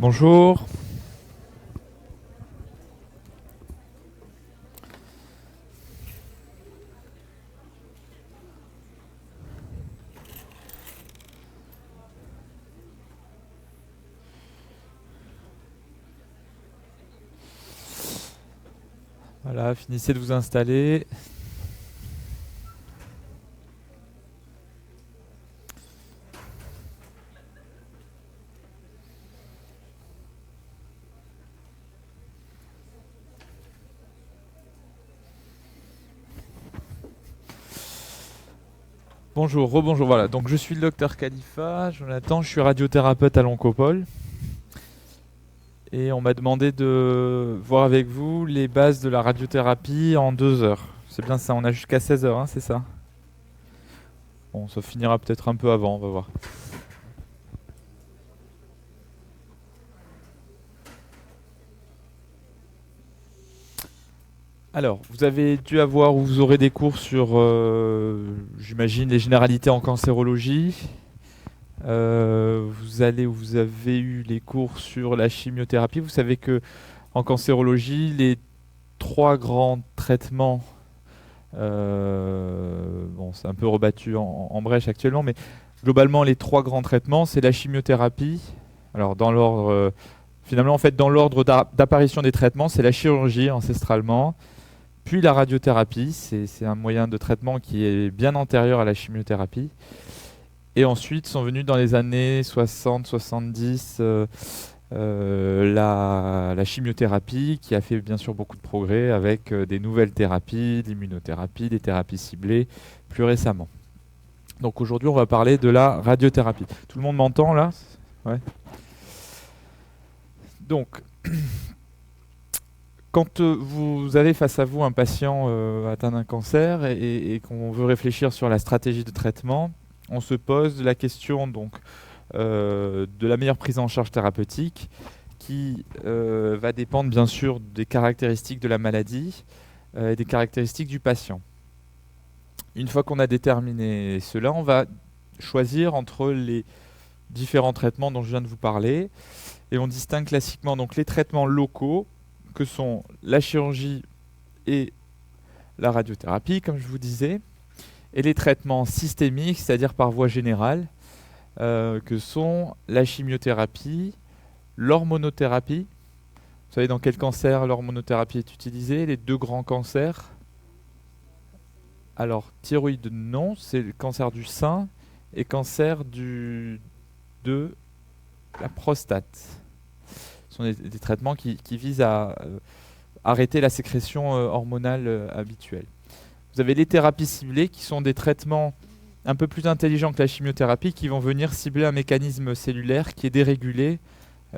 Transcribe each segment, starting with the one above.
Bonjour. Voilà, finissez de vous installer. Bonjour, rebonjour. Voilà, donc je suis le docteur Khalifa, Jonathan, je suis radiothérapeute à l'Oncopole. Et on m'a demandé de voir avec vous les bases de la radiothérapie en 2 heures. C'est bien ça, on a jusqu'à 16 heures, hein, c'est ça? Bon, ça finira peut-être un peu avant, on va voir. Alors, vous avez dû avoir ou vous aurez des cours sur, j'imagine, les généralités en cancérologie. Vous avez eu les cours sur la chimiothérapie. Vous savez que en cancérologie, les 3 grands traitements, bon, c'est un peu rebattu en brèche actuellement, mais globalement, les 3 grands traitements, c'est la chimiothérapie. Alors, dans l'ordre, finalement, en fait, dans l'ordre d'apparition des traitements, c'est la chirurgie ancestralement, puis la radiothérapie. C'est un moyen de traitement qui est bien antérieur à la chimiothérapie. Et ensuite sont venus dans les années 60-70 la chimiothérapie qui a fait bien sûr beaucoup de progrès avec des nouvelles thérapies, l'immunothérapie, des thérapies ciblées plus récemment. Donc aujourd'hui on va parler de la radiothérapie. Tout le monde m'entend là? Ouais. Donc quand vous avez face à vous un patient atteint d'un cancer et qu'on veut réfléchir sur la stratégie de traitement, on se pose la question donc de la meilleure prise en charge thérapeutique qui va dépendre bien sûr des caractéristiques de la maladie et des caractéristiques du patient. Une fois qu'on a déterminé cela, on va choisir entre les différents traitements dont je viens de vous parler et on distingue classiquement donc les traitements locaux que sont la chirurgie et la radiothérapie, comme je vous disais, et les traitements systémiques, c'est-à-dire par voie générale, que sont la chimiothérapie, l'hormonothérapie. Vous savez dans quel cancer l'hormonothérapie est utilisée? Les 2 grands cancers. Alors, thyroïde, non, c'est le cancer du sein et cancer de la prostate. Ce sont des traitements qui visent à arrêter la sécrétion hormonale habituelle. Vous avez les thérapies ciblées qui sont des traitements un peu plus intelligents que la chimiothérapie qui vont venir cibler un mécanisme cellulaire qui est dérégulé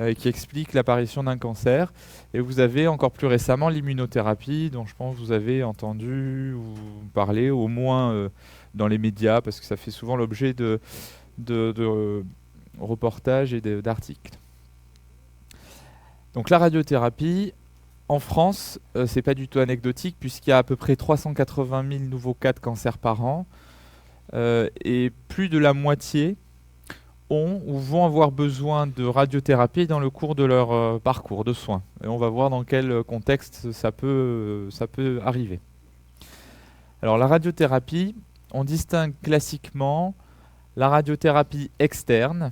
et qui explique l'apparition d'un cancer. Et vous avez encore plus récemment l'immunothérapie dont je pense que vous avez entendu ou parler au moins dans les médias parce que ça fait souvent l'objet de reportages et d'articles. Donc la radiothérapie, en France, c'est pas du tout anecdotique puisqu'il y a à peu près 380 000 nouveaux cas de cancer par an et plus de la moitié ont ou vont avoir besoin de radiothérapie dans le cours de leur parcours de soins. Et on va voir dans quel contexte ça peut arriver. Alors la radiothérapie, on distingue classiquement la radiothérapie externe.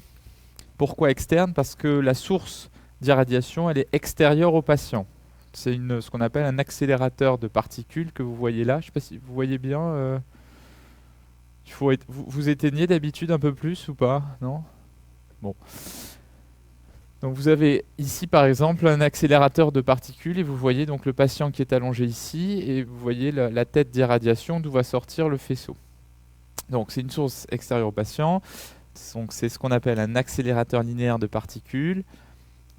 Pourquoi externe? Parce que la source d'irradiation, elle est extérieure au patient. C'est ce qu'on appelle un accélérateur de particules que vous voyez là. Je ne sais pas si vous voyez bien. Vous éteignez d'habitude un peu plus ou pas? Non? Bon. Donc vous avez ici par exemple un accélérateur de particules et vous voyez donc le patient qui est allongé ici et vous voyez la tête d'irradiation d'où va sortir le faisceau. Donc c'est une source extérieure au patient. Donc c'est ce qu'on appelle un accélérateur linéaire de particules.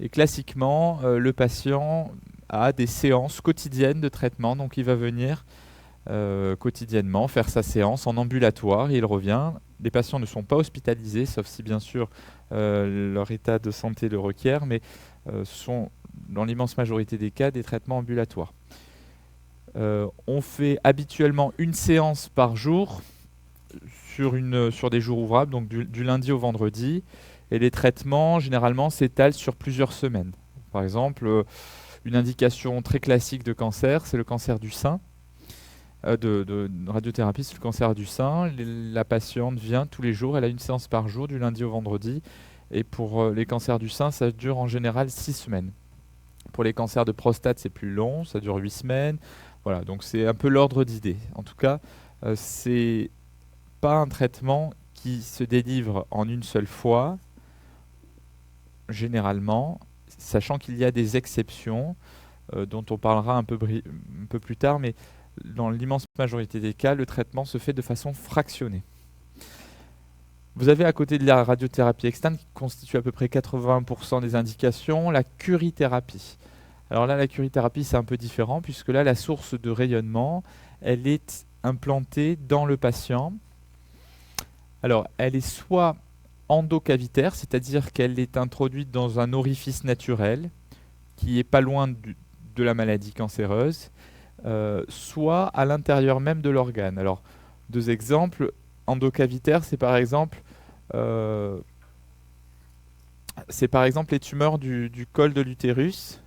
Et classiquement, le patient a des séances quotidiennes de traitement. Donc il va venir quotidiennement faire sa séance en ambulatoire et il revient. Les patients ne sont pas hospitalisés, sauf si bien sûr leur état de santé le requiert, mais ce sont dans l'immense majorité des cas des traitements ambulatoires. On fait habituellement une séance par jour sur des jours ouvrables, donc du lundi au vendredi. Et les traitements, généralement, s'étalent sur plusieurs semaines. Par exemple, une indication très classique de cancer, c'est le cancer du sein. De radiothérapie, c'est le cancer du sein. La patiente vient tous les jours, elle a une séance par jour, du lundi au vendredi. Et pour les cancers du sein, ça dure en général 6 semaines. Pour les cancers de prostate, c'est plus long, ça dure 8 semaines. Voilà, donc c'est un peu l'ordre d'idée. En tout cas, c'est pas un traitement qui se délivre en une seule fois, généralement, sachant qu'il y a des exceptions dont on parlera un peu plus tard, mais dans l'immense majorité des cas, le traitement se fait de façon fractionnée. Vous avez à côté de la radiothérapie externe, qui constitue à peu près 80% des indications, la curithérapie. Alors là, la curithérapie, c'est un peu différent, puisque là, la source de rayonnement, elle est implantée dans le patient. Alors, elle est soit endocavitaire, c'est-à-dire qu'elle est introduite dans un orifice naturel, qui est pas loin de la maladie cancéreuse, soit à l'intérieur même de l'organe. Alors, 2 exemples. Endocavitaire, c'est par exemple les tumeurs du col de l'utérus.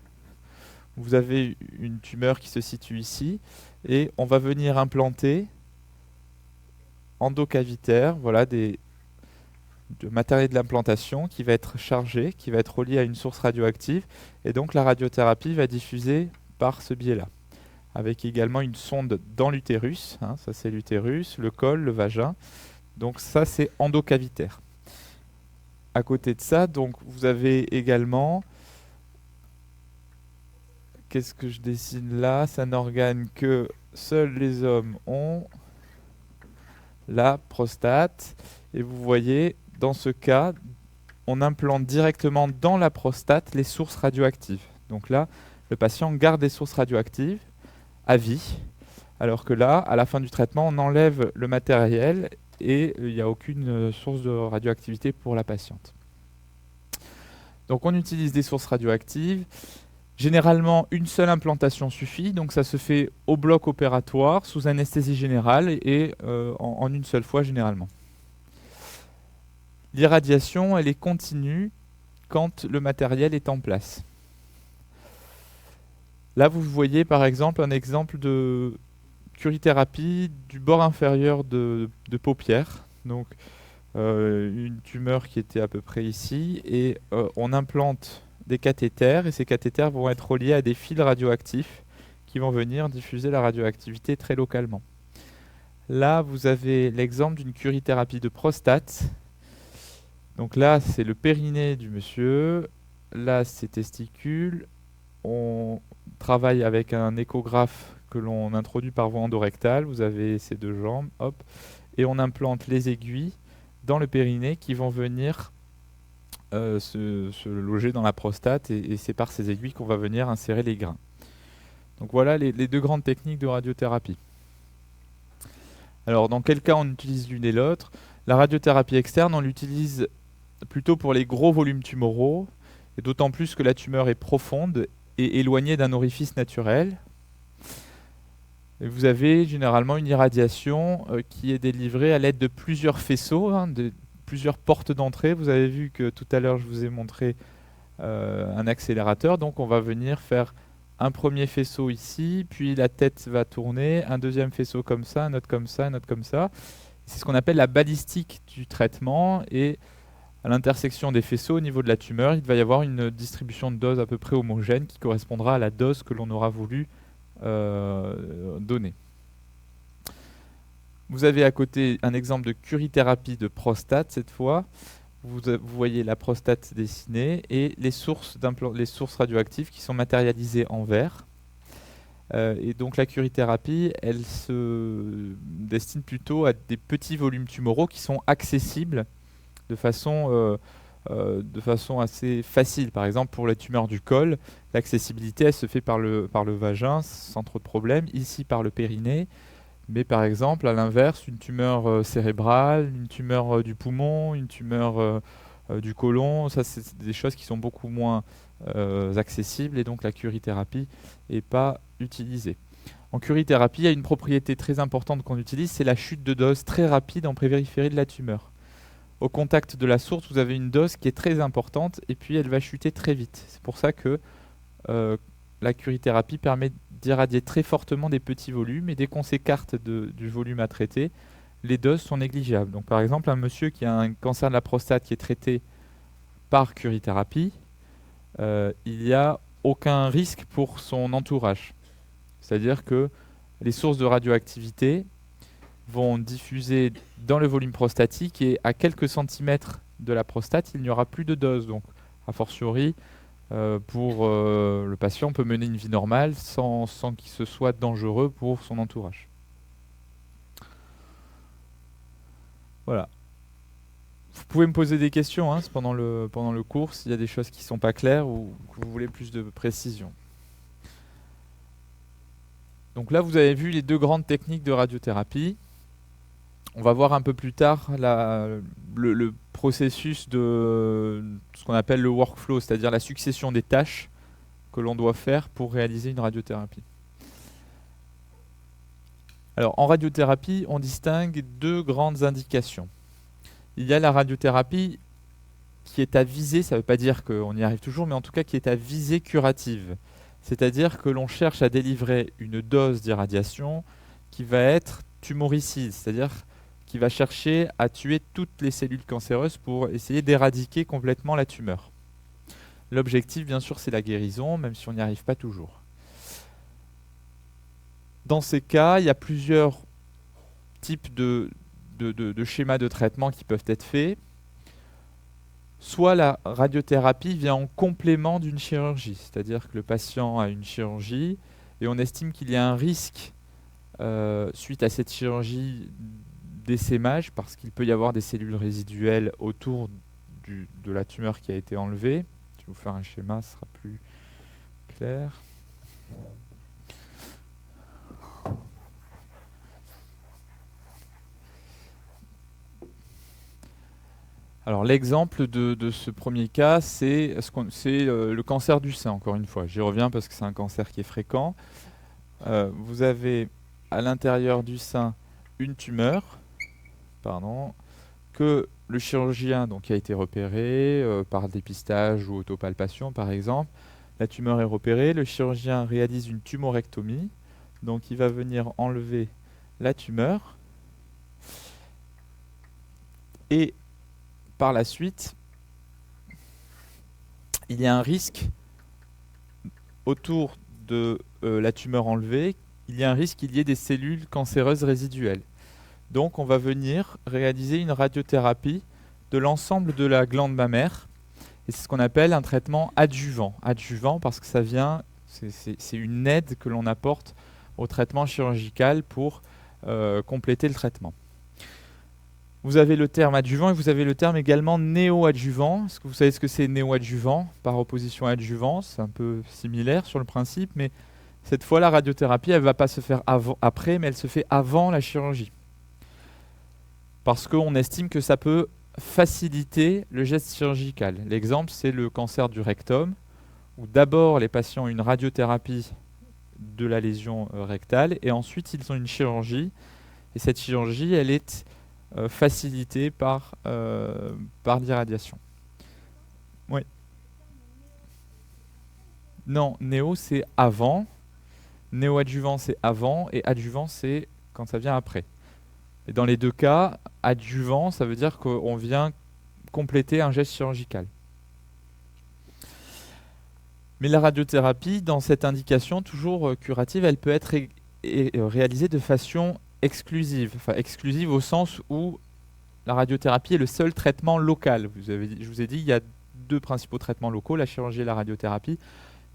Vous avez une tumeur qui se situe ici et on va venir implanter endocavitaire, voilà, de matériel de l'implantation qui va être chargé, qui va être relié à une source radioactive, et donc la radiothérapie va diffuser par ce biais-là, avec également une sonde dans l'utérus, hein, ça c'est l'utérus, le col, le vagin, donc ça c'est endocavitaire. À côté de ça, donc vous avez également, qu'est-ce que je dessine là? C'est un organe que seuls les hommes ont, la prostate, et vous voyez, dans ce cas, on implante directement dans la prostate les sources radioactives. Donc là, le patient garde des sources radioactives à vie, alors que là, à la fin du traitement, on enlève le matériel et il n'y a aucune source de radioactivité pour la patiente. Donc on utilise des sources radioactives. Généralement, une seule implantation suffit, donc ça se fait au bloc opératoire, sous anesthésie générale et en une seule fois généralement. L'irradiation, elle est continue quand le matériel est en place. Là, vous voyez par exemple un exemple de curithérapie du bord inférieur de paupière. Donc, une tumeur qui était à peu près ici, et on implante des cathéters, et ces cathéters vont être reliés à des fils radioactifs qui vont venir diffuser la radioactivité très localement. Là, vous avez l'exemple d'une curithérapie de prostate. Donc là, c'est le périnée du monsieur. Là, c'est testicules. On travaille avec un échographe que l'on introduit par voie endorectale. Vous avez ces 2 jambes, hop, et on implante les aiguilles dans le périnée qui vont venir se loger dans la prostate, et c'est par ces aiguilles qu'on va venir insérer les grains. Donc voilà les 2 grandes techniques de radiothérapie. Alors dans quel cas on utilise l'une et l'autre? La radiothérapie externe, on l'utilise plutôt pour les gros volumes tumoraux, et d'autant plus que la tumeur est profonde et éloignée d'un orifice naturel. Et vous avez généralement une irradiation qui est délivrée à l'aide de plusieurs faisceaux, hein, de plusieurs portes d'entrée. Vous avez vu que tout à l'heure je vous ai montré un accélérateur, donc on va venir faire un premier faisceau ici, puis la tête va tourner, un deuxième faisceau comme ça, un autre comme ça, un autre comme ça. C'est ce qu'on appelle la balistique du traitement, et à l'intersection des faisceaux au niveau de la tumeur, il va y avoir une distribution de dose à peu près homogène qui correspondra à la dose que l'on aura voulu donner. Vous avez à côté un exemple de curithérapie de prostate cette fois. Vous voyez la prostate dessinée et les sources radioactives qui sont matérialisées en vert. Et donc la curithérapie, elle se destine plutôt à des petits volumes tumoraux qui sont accessibles de façon assez facile. Par exemple, pour les tumeurs du col, l'accessibilité, elle se fait par le vagin sans trop de problèmes, ici par le périnée. Mais par exemple, à l'inverse, une tumeur cérébrale, une tumeur du poumon, une tumeur du côlon, ça c'est des choses qui sont beaucoup moins accessibles, et donc la curithérapie n'est pas utilisée. En curithérapie, il y a une propriété très importante qu'on utilise, c'est la chute de dose très rapide en périphérie de la tumeur. au contact de la source, vous avez une dose qui est très importante et puis elle va chuter très vite. C'est pour ça que la curithérapie permet d'irradier très fortement des petits volumes et dès qu'on s'écarte du volume à traiter, les doses sont négligeables. Donc par exemple, un monsieur qui a un cancer de la prostate qui est traité par curithérapie, il n'y a aucun risque pour son entourage. C'est-à-dire que les sources de radioactivité vont diffuser dans le volume prostatique et à quelques centimètres de la prostate, il n'y aura plus de dose. Donc, a fortiori, pour le patient, peut mener une vie normale sans qu'il se soit dangereux pour son entourage. Voilà. Vous pouvez me poser des questions pendant le cours s'il y a des choses qui ne sont pas claires ou que vous voulez plus de précision. Donc là, vous avez vu les deux grandes techniques de radiothérapie. On va voir un peu plus tard le processus de ce qu'on appelle le workflow, c'est-à-dire la succession des tâches que l'on doit faire pour réaliser une radiothérapie. Alors, en radiothérapie, on distingue deux grandes indications. Il y a la radiothérapie qui est à visée, ça ne veut pas dire qu'on y arrive toujours, mais en tout cas qui est à visée curative. C'est-à-dire que l'on cherche à délivrer une dose d'irradiation qui va être tumoricide, c'est-à-dire qui va chercher à tuer toutes les cellules cancéreuses pour essayer d'éradiquer complètement la tumeur. L'objectif, bien sûr, c'est la guérison, même si on n'y arrive pas toujours. Dans ces cas, il y a plusieurs types de schémas de traitement qui peuvent être faits. Soit la radiothérapie vient en complément d'une chirurgie, c'est-à-dire que le patient a une chirurgie et on estime qu'il y a un risque suite à cette chirurgie d'essaimage parce qu'il peut y avoir des cellules résiduelles autour de la tumeur qui a été enlevée. Je vais vous faire un schéma, ce sera plus clair. Alors l'exemple de ce premier cas, c'est le cancer du sein, encore une fois. J'y reviens parce que c'est un cancer qui est fréquent. Vous avez à l'intérieur du sein une tumeur, que le chirurgien qui a été repéré par dépistage ou autopalpation par exemple. La tumeur est repérée, le chirurgien réalise une tumorectomie, donc il va venir enlever la tumeur et par la suite, il y a un risque autour de la tumeur enlevée, il y a un risque qu'il y ait des cellules cancéreuses résiduelles. Donc on va venir réaliser une radiothérapie de l'ensemble de la glande mammaire, et c'est ce qu'on appelle un traitement adjuvant. Adjuvant parce que c'est une aide que l'on apporte au traitement chirurgical pour compléter le traitement. Vous avez le terme adjuvant et vous avez le terme également néoadjuvant. Est-ce que vous savez ce que c'est néoadjuvant par opposition à adjuvant? C'est un peu similaire sur le principe, mais cette fois la radiothérapie, elle ne va pas se faire après, mais elle se fait avant la chirurgie. Parce qu'on estime que ça peut faciliter le geste chirurgical. L'exemple, c'est le cancer du rectum, où d'abord les patients ont une radiothérapie de la lésion rectale, et ensuite ils ont une chirurgie, et cette chirurgie, elle est facilité par l'irradiation. Oui. Non, néo c'est avant, néoadjuvant c'est avant, et adjuvant c'est quand ça vient après. Et dans les deux cas, adjuvant, ça veut dire qu'on vient compléter un geste chirurgical. Mais la radiothérapie, dans cette indication toujours curative, elle peut être réalisée de façon exclusive. Enfin, exclusive au sens où la radiothérapie est le seul traitement local. Je vous ai dit, il y a deux principaux traitements locaux, la chirurgie et la radiothérapie.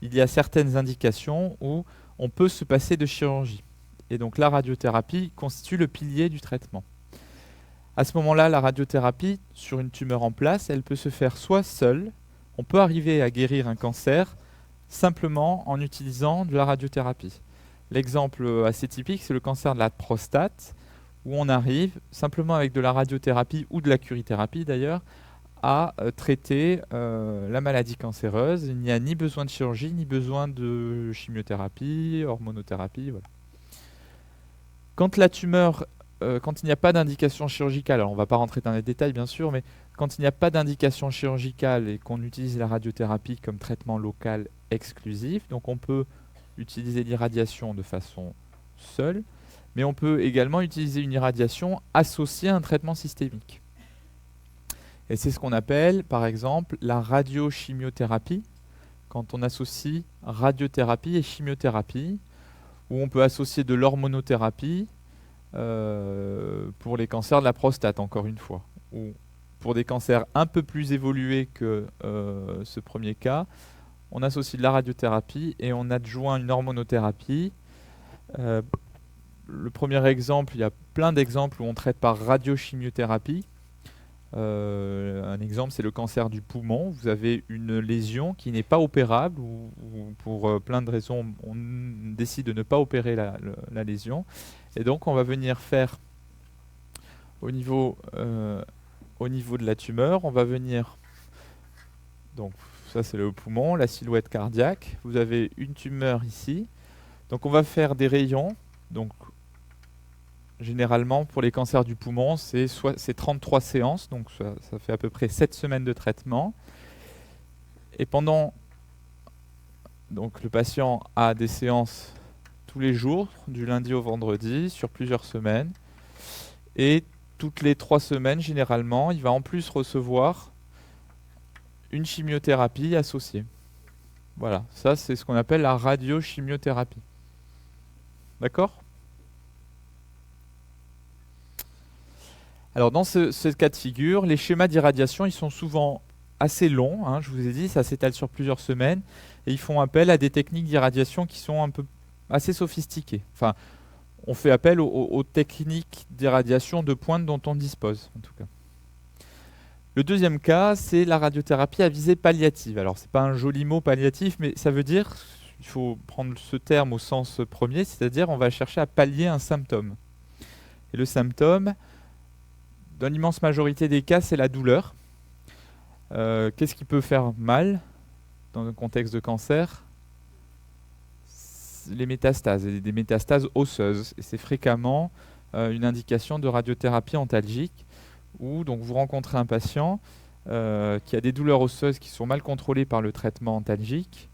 Il y a certaines indications où on peut se passer de chirurgie. Et donc la radiothérapie constitue le pilier du traitement. À ce moment-là, la radiothérapie, sur une tumeur en place, elle peut se faire soit seule, on peut arriver à guérir un cancer simplement en utilisant de la radiothérapie. L'exemple assez typique, c'est le cancer de la prostate, où on arrive simplement avec de la radiothérapie ou de la curithérapie d'ailleurs, à traiter la maladie cancéreuse. Il n'y a ni besoin de chirurgie, ni besoin de chimiothérapie, hormonothérapie. Voilà. Quand la tumeur quand il n'y a pas d'indication chirurgicale, alors on ne va pas rentrer dans les détails bien sûr, mais quand il n'y a pas d'indication chirurgicale et qu'on utilise la radiothérapie comme traitement local exclusif, donc on peut utiliser l'irradiation de façon seule, mais on peut également utiliser une irradiation associée à un traitement systémique. Et c'est ce qu'on appelle, par exemple, la radiochimiothérapie, quand on associe radiothérapie et chimiothérapie, où on peut associer de l'hormonothérapie pour les cancers de la prostate, encore une fois, ou pour des cancers un peu plus évolués que ce premier cas, on associe de la radiothérapie et on adjoint une hormonothérapie. Le premier exemple, il y a plein d'exemples où on traite par radiochimiothérapie. Un exemple, c'est le cancer du poumon. Vous avez une lésion qui n'est pas opérable ou pour plein de raisons, on décide de ne pas opérer la lésion. Et donc, on va venir faire au niveau de la tumeur, on va venir... Donc, ça, c'est le poumon, la silhouette cardiaque. Vous avez une tumeur ici. Donc, on va faire des rayons. Donc, généralement, pour les cancers du poumon, c'est 33 séances, donc ça fait à peu près 7 semaines de traitement. Et pendant... Donc, le patient a des séances tous les jours, du lundi au vendredi, sur plusieurs semaines. Et toutes les 3 semaines, généralement, il va en plus recevoir une chimiothérapie associée. Voilà, ça c'est ce qu'on appelle la radiochimiothérapie. D'accord ? Alors dans ce cas de figure, les schémas d'irradiation, ils sont souvent assez longs, hein, je vous ai dit, ça s'étale sur plusieurs semaines, et ils font appel à des techniques d'irradiation qui sont un peu assez sophistiquées. Enfin, on fait appel aux techniques d'irradiation de pointe dont on dispose, en tout cas. Le deuxième cas, c'est la radiothérapie à visée palliative. Alors, ce n'est pas un joli mot palliatif, mais ça veut dire, il faut prendre ce terme au sens premier, c'est-à-dire on va chercher à pallier un symptôme. Et le symptôme, dans l'immense majorité des cas, c'est la douleur. Qu'est-ce qui peut faire mal dans un contexte de cancer ? Les métastases, et des métastases osseuses. Et c'est fréquemment une indication de radiothérapie antalgique, où donc, vous rencontrez un patient qui a des douleurs osseuses qui sont mal contrôlées par le traitement antalgique.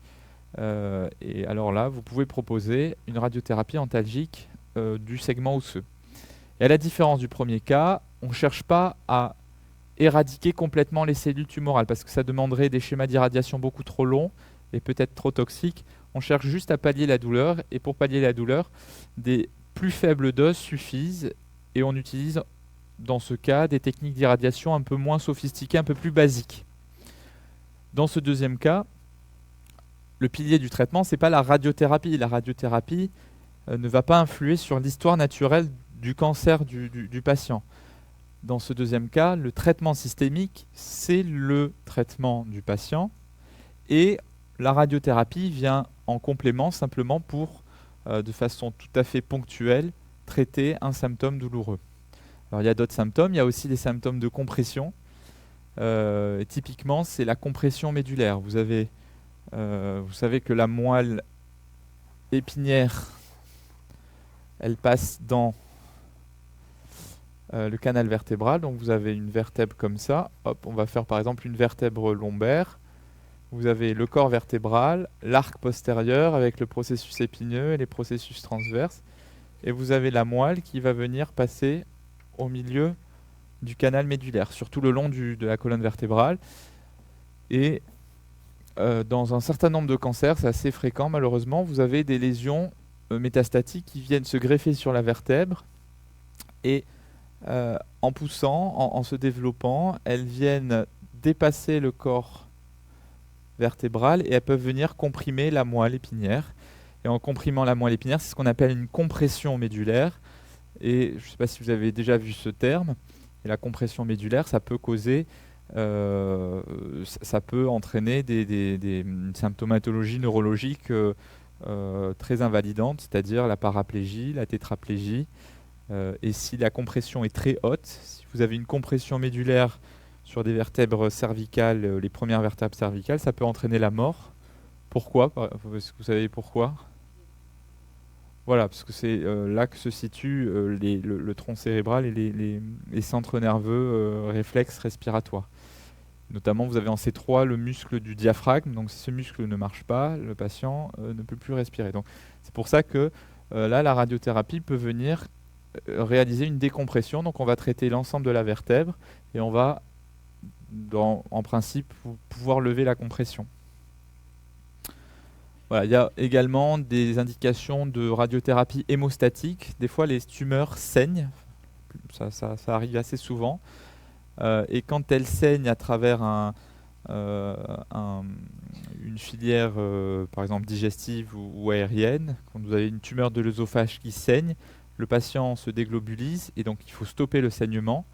Et alors là, vous pouvez proposer une radiothérapie antalgique du segment osseux. Et à la différence du premier cas, on ne cherche pas à éradiquer complètement les cellules tumorales parce que ça demanderait des schémas d'irradiation beaucoup trop longs et peut-être trop toxiques. On cherche juste à pallier la douleur, et pour pallier la douleur, des plus faibles doses suffisent, et on utilise dans ce cas des techniques d'irradiation un peu moins sophistiquées, un peu plus basiques. Dans ce deuxième cas, le pilier du traitement, ce n'est pas la radiothérapie. La radiothérapie ne va pas influer sur l'histoire naturelle du cancer du patient. Dans ce deuxième cas, le traitement systémique, c'est le traitement du patient, et la radiothérapie vient en complément simplement pour, de façon tout à fait ponctuelle, traiter un symptôme douloureux. Alors il y a d'autres symptômes, il y a aussi des symptômes de compression. Typiquement, c'est la compression médulaire. Vous savez que la moelle épinière, elle passe dans le canal vertébral. Donc vous avez une vertèbre comme ça. Hop, on va faire par exemple une vertèbre lombaire. Vous avez le corps vertébral, l'arc postérieur avec le processus épineux et les processus transverses. Et vous avez la moelle qui va venir passer au milieu du canal médulaire, surtout le long de la colonne vertébrale. Et dans un certain nombre de cancers, c'est assez fréquent malheureusement, vous avez des lésions métastatiques qui viennent se greffer sur la vertèbre, et en poussant, en se développant, elles viennent dépasser le corps vertébrale et elles peuvent venir comprimer la moelle épinière. Et en comprimant la moelle épinière, c'est ce qu'on appelle une compression médulaire. Et je ne sais pas si vous avez déjà vu ce terme. Et la compression médulaire, ça peut causer, ça peut entraîner une symptomatologie neurologique très invalidante, c'est-à-dire la paraplégie, la tétraplégie. Et si la compression est très haute, si vous avez une compression médulaire sur des vertèbres cervicales, les premières vertèbres cervicales, ça peut entraîner la mort. Pourquoi ? Est-ce que vous savez pourquoi ? Voilà, parce que c'est là que se situe le tronc cérébral et les centres nerveux réflexes respiratoires. Notamment, vous avez en C3 le muscle du diaphragme. Donc, si ce muscle ne marche pas, le patient ne peut plus respirer. Donc, c'est pour ça que là, la radiothérapie peut venir réaliser une décompression. Donc, on va traiter l'ensemble de la vertèbre et on va, en principe, pouvoir lever la compression. Voilà, il y a également des indications de radiothérapie hémostatique. Des fois, les tumeurs saignent. Ça arrive assez souvent. Et quand elles saignent à travers une filière, par exemple digestive ou aérienne, quand vous avez une tumeur de l'œsophage qui saigne, le patient se déglobulise et donc il faut stopper le saignement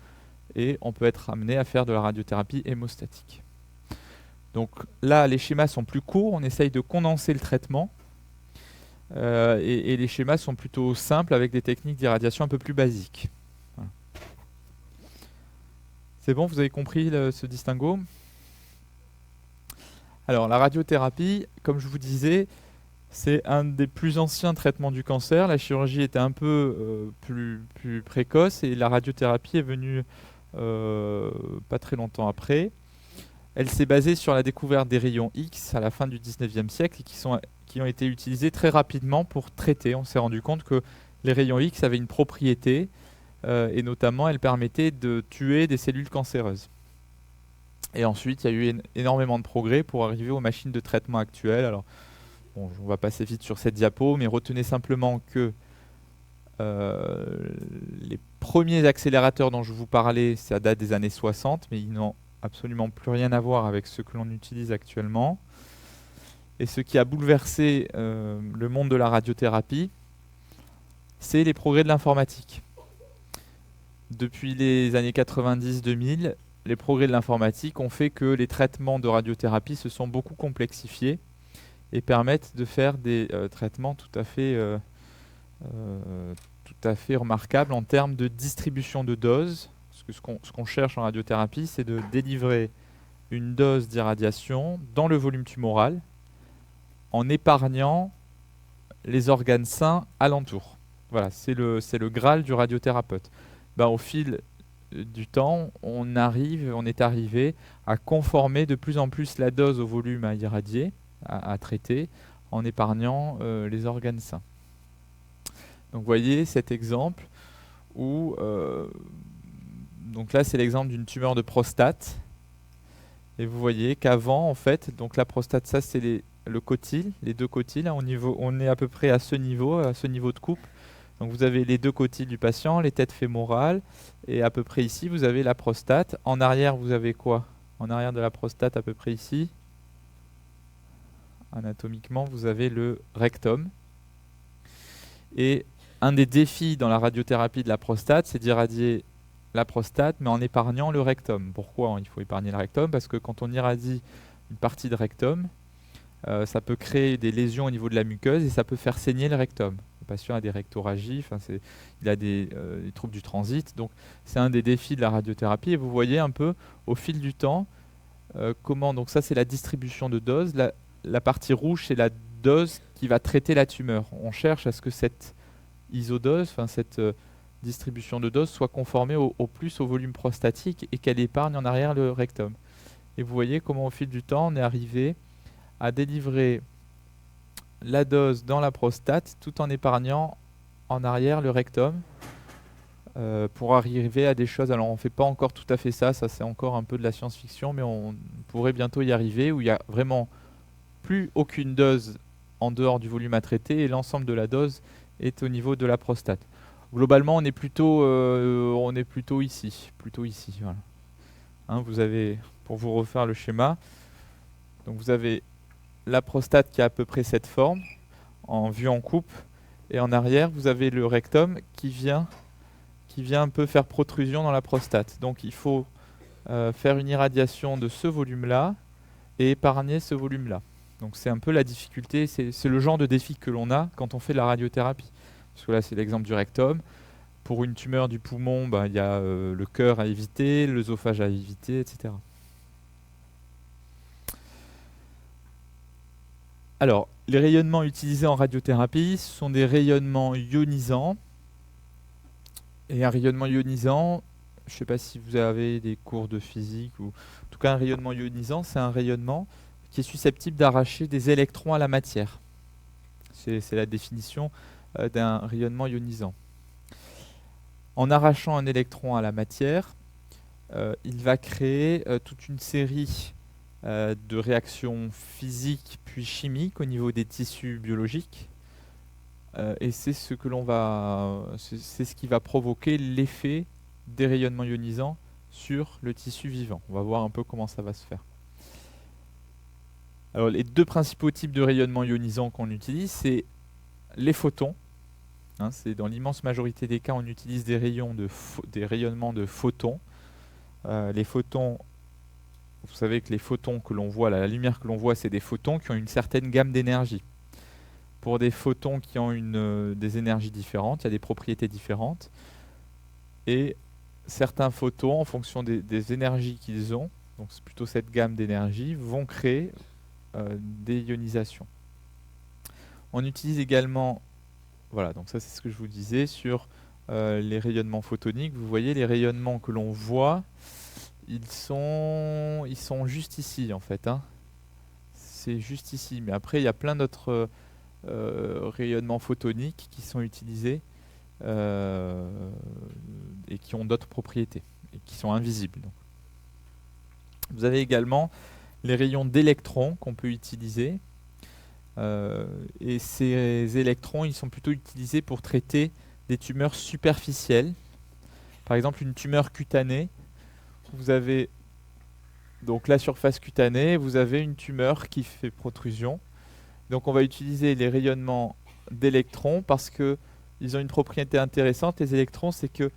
et on peut être amené à faire de la radiothérapie hémostatique. Donc là, les schémas sont plus courts, on essaye de condenser le traitement et les schémas sont plutôt simples avec des techniques d'irradiation un peu plus basiques. Voilà. C'est bon, vous avez compris ce distinguo ? Alors la radiothérapie, comme je vous disais, c'est un des plus anciens traitements du cancer. La chirurgie était un peu plus précoce et la radiothérapie est venue pas très longtemps après. Elle s'est basée sur la découverte des rayons X à la fin du 19e siècle et qui ont été utilisés très rapidement pour traiter. On s'est rendu compte que les rayons X avaient une propriété et notamment elles permettaient de tuer des cellules cancéreuses. Et ensuite, il y a eu énormément de progrès pour arriver aux machines de traitement actuelles. Alors, bon, on va passer vite sur cette diapo, mais retenez simplement que les premiers accélérateurs dont je vous parlais, ça date des années 60, mais ils n'ont absolument plus rien à voir avec ce que l'on utilise actuellement. Et ce qui a bouleversé le monde de la radiothérapie, c'est les progrès de l'informatique. Depuis les années 90-2000, les progrès de l'informatique ont fait que les traitements de radiothérapie se sont beaucoup complexifiés et permettent de faire des traitements tout à fait remarquables en termes de distribution de doses. Parce que ce qu'on cherche en radiothérapie, c'est de délivrer une dose d'irradiation dans le volume tumoral en épargnant les organes sains alentour. Voilà, c'est le Graal du radiothérapeute. Au fil du temps, on est arrivé à conformer de plus en plus la dose au volume à irradier, à traiter, en épargnant les organes sains. Donc vous voyez cet exemple où, donc là c'est l'exemple d'une tumeur de prostate, et vous voyez qu'avant en fait, donc la prostate, ça c'est le cotyle, les deux cotyles, hein, on est à peu près à ce niveau de coupe. Donc vous avez les deux cotyles du patient, les têtes fémorales, et à peu près ici, vous avez la prostate. En arrière, vous avez quoi ? En arrière de la prostate, à peu près ici, anatomiquement, vous avez le rectum. Et un des défis dans la radiothérapie de la prostate, c'est d'irradier la prostate, mais en épargnant le rectum. Pourquoi il faut épargner le rectum ? Parce que quand on irradie une partie de rectum, ça peut créer des lésions au niveau de la muqueuse et ça peut faire saigner le rectum. Le patient a des rectorragies, il a des troubles du transit. Donc c'est un des défis de la radiothérapie. Et vous voyez un peu au fil du temps comment, donc ça c'est la distribution de doses. La partie rouge c'est la dose qui va traiter la tumeur. On cherche à ce que cette isodose, cette distribution de doses soit conformée au plus au volume prostatique et qu'elle épargne en arrière le rectum. Et vous voyez comment au fil du temps on est arrivé à délivrer la dose dans la prostate tout en épargnant en arrière le rectum pour arriver à des choses. Alors on ne fait pas encore tout à fait ça c'est encore un peu de la science-fiction, mais on pourrait bientôt y arriver où il n'y a vraiment plus aucune dose en dehors du volume à traiter et l'ensemble de la dose est au niveau de la prostate. Globalement on est plutôt ici. Voilà. Hein, vous avez, pour vous refaire le schéma, donc vous avez la prostate qui a à peu près cette forme, en vue en coupe, et en arrière, vous avez le rectum qui vient un peu faire protrusion dans la prostate. Donc il faut faire une irradiation de ce volume-là et épargner ce volume-là. Donc c'est un peu la difficulté, c'est le genre de défi que l'on a quand on fait de la radiothérapie. Parce que là, c'est l'exemple du rectum. Pour une tumeur du poumon, il y a le cœur à éviter, l'œsophage à éviter, etc. Alors, les rayonnements utilisés en radiothérapie sont des rayonnements ionisants. Et un rayonnement ionisant, je ne sais pas si vous avez des cours de physique, ou en tout cas un rayonnement ionisant, c'est un rayonnement qui est susceptible d'arracher des électrons à la matière. C'est la définition d'un rayonnement ionisant. En arrachant un électron à la matière, il va créer toute une série de réactions physiques puis chimiques au niveau des tissus biologiques. Et c'est ce que l'on va, c'est ce qui va provoquer l'effet des rayonnements ionisants sur le tissu vivant. On va voir un peu comment ça va se faire. Alors, les deux principaux types de rayonnements ionisants qu'on utilise, c'est les photons. C'est dans l'immense majorité des cas, on utilise des rayonnements de photons. Les photons, vous savez que les photons que l'on voit, la lumière que l'on voit, c'est des photons qui ont une certaine gamme d'énergie. Pour des photons qui ont des énergies différentes, il y a des propriétés différentes. Et certains photons, en fonction des énergies qu'ils ont, donc c'est plutôt cette gamme d'énergie, vont créer des ionisations. On utilise également, voilà, donc ça c'est ce que je vous disais sur les rayonnements photoniques. Vous voyez les rayonnements que l'on voit, ils sont juste ici en fait. C'est juste ici, mais après il y a plein d'autres rayonnements photoniques qui sont utilisés et qui ont d'autres propriétés et qui sont invisibles. Donc. Vous avez également les rayons d'électrons qu'on peut utiliser et ces électrons ils sont plutôt utilisés pour traiter des tumeurs superficielles. Par exemple une tumeur cutanée, vous avez donc la surface cutanée, vous avez une tumeur qui fait protrusion. Donc on va utiliser les rayonnements d'électrons parce qu'ils ont une propriété intéressante. Les électrons, c'est qu'ils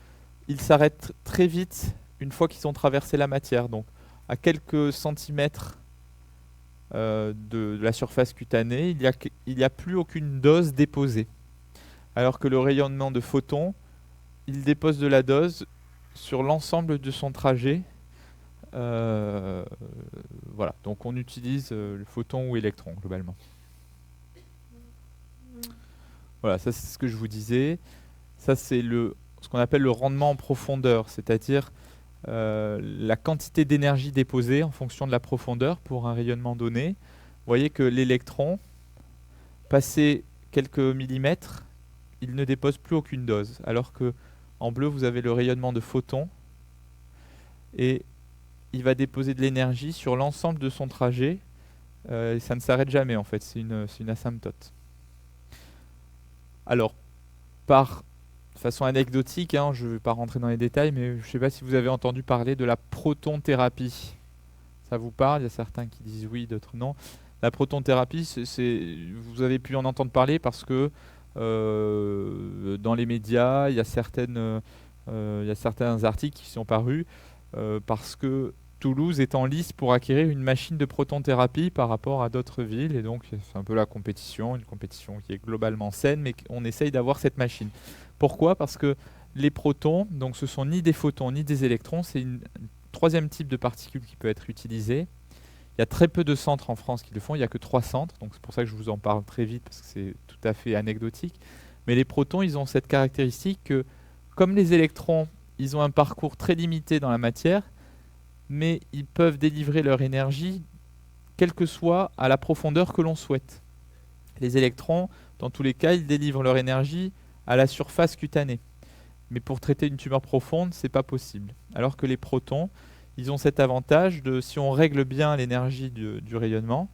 s'arrêtent très vite une fois qu'ils ont traversé la matière. Donc à quelques centimètres de la surface cutanée, il n'y a plus aucune dose déposée. Alors que le rayonnement de photons, il dépose de la dose sur l'ensemble de son trajet. Voilà, donc on utilise le photon ou électron globalement. Voilà, ça c'est ce que je vous disais. Ça c'est ce qu'on appelle le rendement en profondeur, c'est-à-dire la quantité d'énergie déposée en fonction de la profondeur pour un rayonnement donné. Vous voyez que l'électron, passé quelques millimètres, il ne dépose plus aucune dose. Alors que en bleu, vous avez le rayonnement de photons et il va déposer de l'énergie sur l'ensemble de son trajet. Et ça ne s'arrête jamais en fait, c'est une asymptote. Alors, par façon anecdotique, je ne vais pas rentrer dans les détails, mais je ne sais pas si vous avez entendu parler de la protonthérapie. Ça vous parle? Il y a certains qui disent oui, d'autres non. La protonthérapie, vous avez pu en entendre parler parce que dans les médias, il y a certains articles qui sont parus parce que Toulouse est en lice pour acquérir une machine de protonthérapie par rapport à d'autres villes. Et donc, c'est un peu la compétition, une compétition qui est globalement saine, mais on essaye d'avoir cette machine. Pourquoi? Parce que les protons, donc ce sont ni des photons ni des électrons, c'est un troisième type de particule qui peut être utilisé. Il y a très peu de centres en France qui le font, il n'y a que 3 centres, donc c'est pour ça que je vous en parle très vite, parce que c'est tout à fait anecdotique. Mais les protons, ils ont cette caractéristique que, comme les électrons, ils ont un parcours très limité dans la matière, mais ils peuvent délivrer leur énergie quelle que soit à la profondeur que l'on souhaite. Les électrons, dans tous les cas, ils délivrent leur énergie à la surface cutanée. Mais pour traiter une tumeur profonde, ce n'est pas possible. Alors que les protons, ils ont cet avantage de, si on règle bien l'énergie du rayonnement,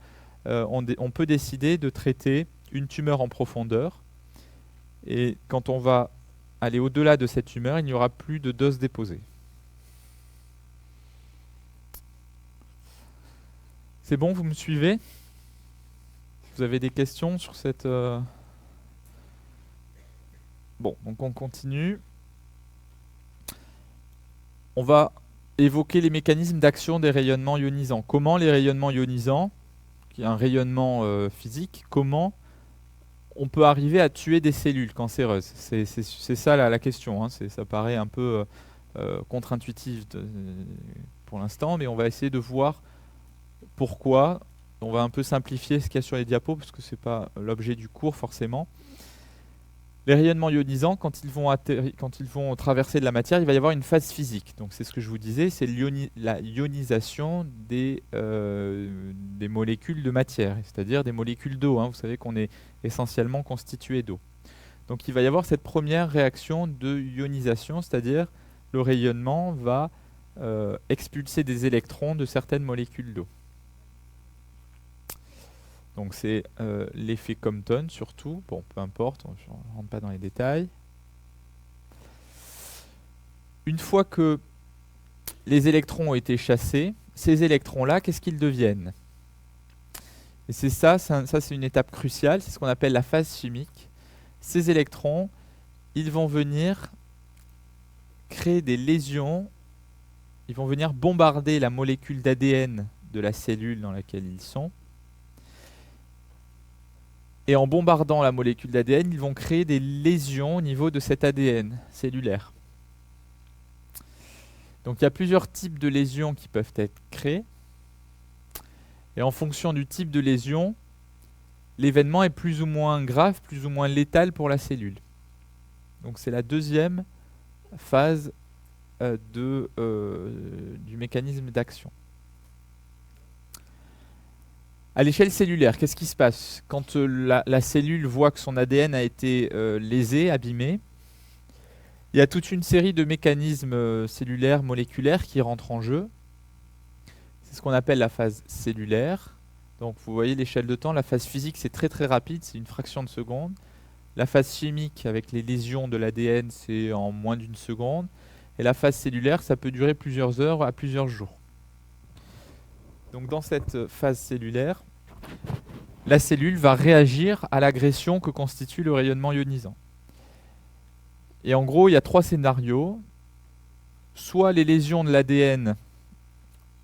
on peut décider de traiter une tumeur en profondeur. Et quand on va aller au-delà de cette tumeur, il n'y aura plus de dose déposée. C'est bon, vous me suivez? Vous avez des questions sur cette... Bon, donc on continue. On va évoquer les mécanismes d'action des rayonnements ionisants. Comment les rayonnements ionisants, qui est un rayonnement physique, comment on peut arriver à tuer des cellules cancéreuses? C'est ça la question. Ça paraît un peu contre-intuitif pour l'instant, mais on va essayer de voir pourquoi on va un peu simplifier ce qu'il y a sur les diapos, parce que ce n'est pas l'objet du cours forcément. Les rayonnements ionisants, quand ils vont traverser de la matière, il va y avoir une phase physique. Donc c'est ce que je vous disais, c'est la ionisation des molécules de matière, c'est-à-dire des molécules d'eau. Vous savez qu'on est essentiellement constitué d'eau. Donc il va y avoir cette première réaction de ionisation, c'est-à-dire le rayonnement va expulser des électrons de certaines molécules d'eau. Donc c'est l'effet Compton surtout, bon peu importe, on ne rentre pas dans les détails. Une fois que les électrons ont été chassés, ces électrons-là, qu'est-ce qu'ils deviennent? Et c'est ça c'est une étape cruciale, c'est ce qu'on appelle la phase chimique. Ces électrons, ils vont venir créer des lésions, ils vont venir bombarder la molécule d'ADN de la cellule dans laquelle ils sont. Et en bombardant la molécule d'ADN, ils vont créer des lésions au niveau de cet ADN cellulaire. Donc il y a plusieurs types de lésions qui peuvent être créées. Et en fonction du type de lésion, l'événement est plus ou moins grave, plus ou moins létal pour la cellule. Donc c'est la deuxième phase du mécanisme d'action. À l'échelle cellulaire, qu'est-ce qui se passe? Quand la cellule voit que son ADN a été lésé, abîmé, il y a toute une série de mécanismes cellulaires, moléculaires qui rentrent en jeu. C'est ce qu'on appelle la phase cellulaire. Donc vous voyez l'échelle de temps, la phase physique c'est très très rapide, c'est une fraction de seconde. La phase chimique avec les lésions de l'ADN c'est en moins d'une seconde. Et la phase cellulaire ça peut durer plusieurs heures à plusieurs jours. Donc dans cette phase cellulaire, la cellule va réagir à l'agression que constitue le rayonnement ionisant. Et en gros, il y a trois scénarios. Soit les lésions de l'ADN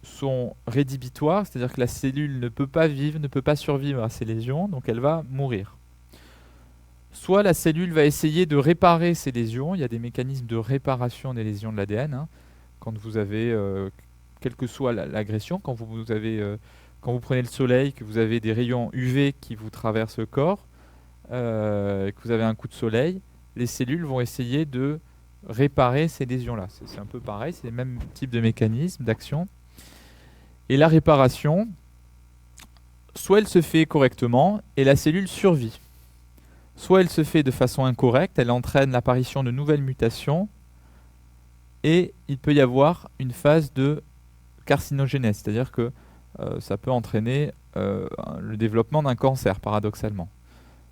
sont rédhibitoires, c'est-à-dire que la cellule ne peut pas vivre, ne peut pas survivre à ces lésions, donc elle va mourir. Soit la cellule va essayer de réparer ces lésions, il y a des mécanismes de réparation des lésions de l'ADN, quand vous avez... quelle que soit l'agression, quand vous prenez le soleil, que vous avez des rayons UV qui vous traversent le corps, que vous avez un coup de soleil, les cellules vont essayer de réparer ces lésions-là. C'est un peu pareil, c'est le même type de mécanisme d'action. Et la réparation, soit elle se fait correctement et la cellule survit, soit elle se fait de façon incorrecte, elle entraîne l'apparition de nouvelles mutations et il peut y avoir une phase de carcinogénèse, c'est-à-dire que ça peut entraîner le développement d'un cancer, paradoxalement.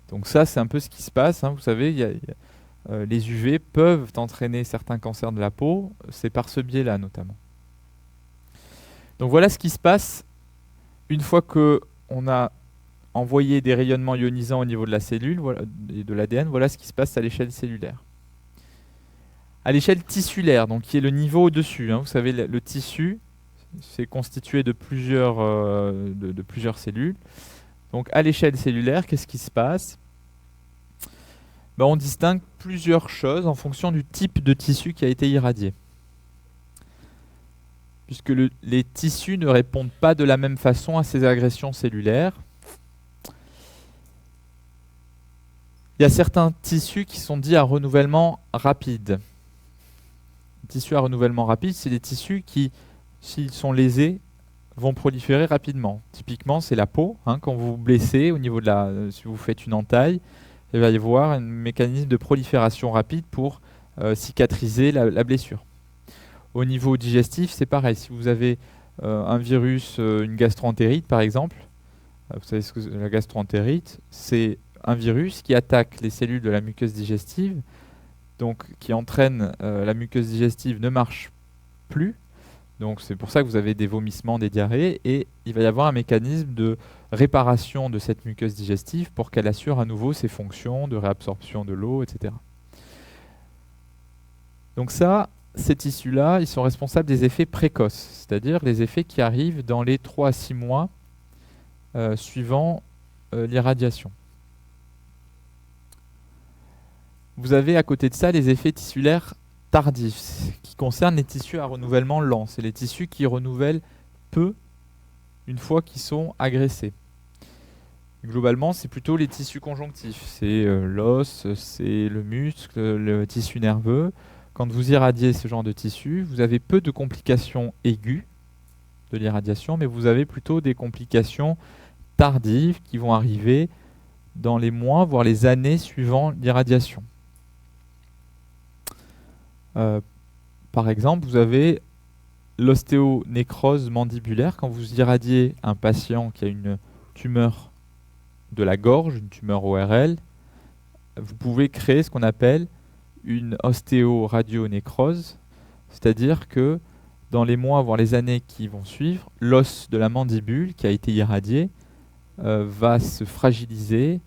Donc ça, c'est un peu ce qui se passe. Vous savez, les UV peuvent entraîner certains cancers de la peau, c'est par ce biais-là notamment. Donc voilà ce qui se passe une fois qu'on a envoyé des rayonnements ionisants au niveau de la cellule et de l'ADN, voilà ce qui se passe à l'échelle cellulaire. À l'échelle tissulaire, donc qui est le niveau au-dessus, vous savez, le tissu, c'est constitué de plusieurs cellules. Donc à l'échelle cellulaire, qu'est-ce qui se passe? On distingue plusieurs choses en fonction du type de tissu qui a été irradié. Puisque les tissus ne répondent pas de la même façon à ces agressions cellulaires. Il y a certains tissus qui sont dits à renouvellement rapide. Les tissus à renouvellement rapide, c'est des tissus qui, s'ils sont lésés, vont proliférer rapidement. Typiquement, c'est la peau. Quand vous vous blessez, au niveau de si vous faites une entaille, il va y avoir un mécanisme de prolifération rapide pour cicatriser la blessure. Au niveau digestif, c'est pareil. Si vous avez un virus, une gastroentérite par exemple, vous savez ce que c'est la gastroentérite, c'est un virus qui attaque les cellules de la muqueuse digestive, donc qui entraîne la muqueuse digestive ne marche plus. Donc c'est pour ça que vous avez des vomissements, des diarrhées, et il va y avoir un mécanisme de réparation de cette muqueuse digestive pour qu'elle assure à nouveau ses fonctions de réabsorption de l'eau, etc. Donc ça, ces tissus-là, ils sont responsables des effets précoces, c'est-à-dire les effets qui arrivent dans les 3 à 6 mois suivant l'irradiation. Vous avez à côté de ça les effets tissulaires tardifs, qui concernent les tissus à renouvellement lent. C'est les tissus qui renouvellent peu une fois qu'ils sont agressés. Globalement, c'est plutôt les tissus conjonctifs. C'est l'os, c'est le muscle, le tissu nerveux. Quand vous irradiez ce genre de tissu, vous avez peu de complications aiguës de l'irradiation, mais vous avez plutôt des complications tardives qui vont arriver dans les mois, voire les années suivant l'irradiation. Par exemple, vous avez l'ostéonécrose mandibulaire. Quand vous irradiez un patient qui a une tumeur de la gorge, une tumeur ORL, vous pouvez créer ce qu'on appelle une ostéoradionécrose, c'est-à-dire que dans les mois, voire les années qui vont suivre, l'os de la mandibule qui a été irradié va se fragiliser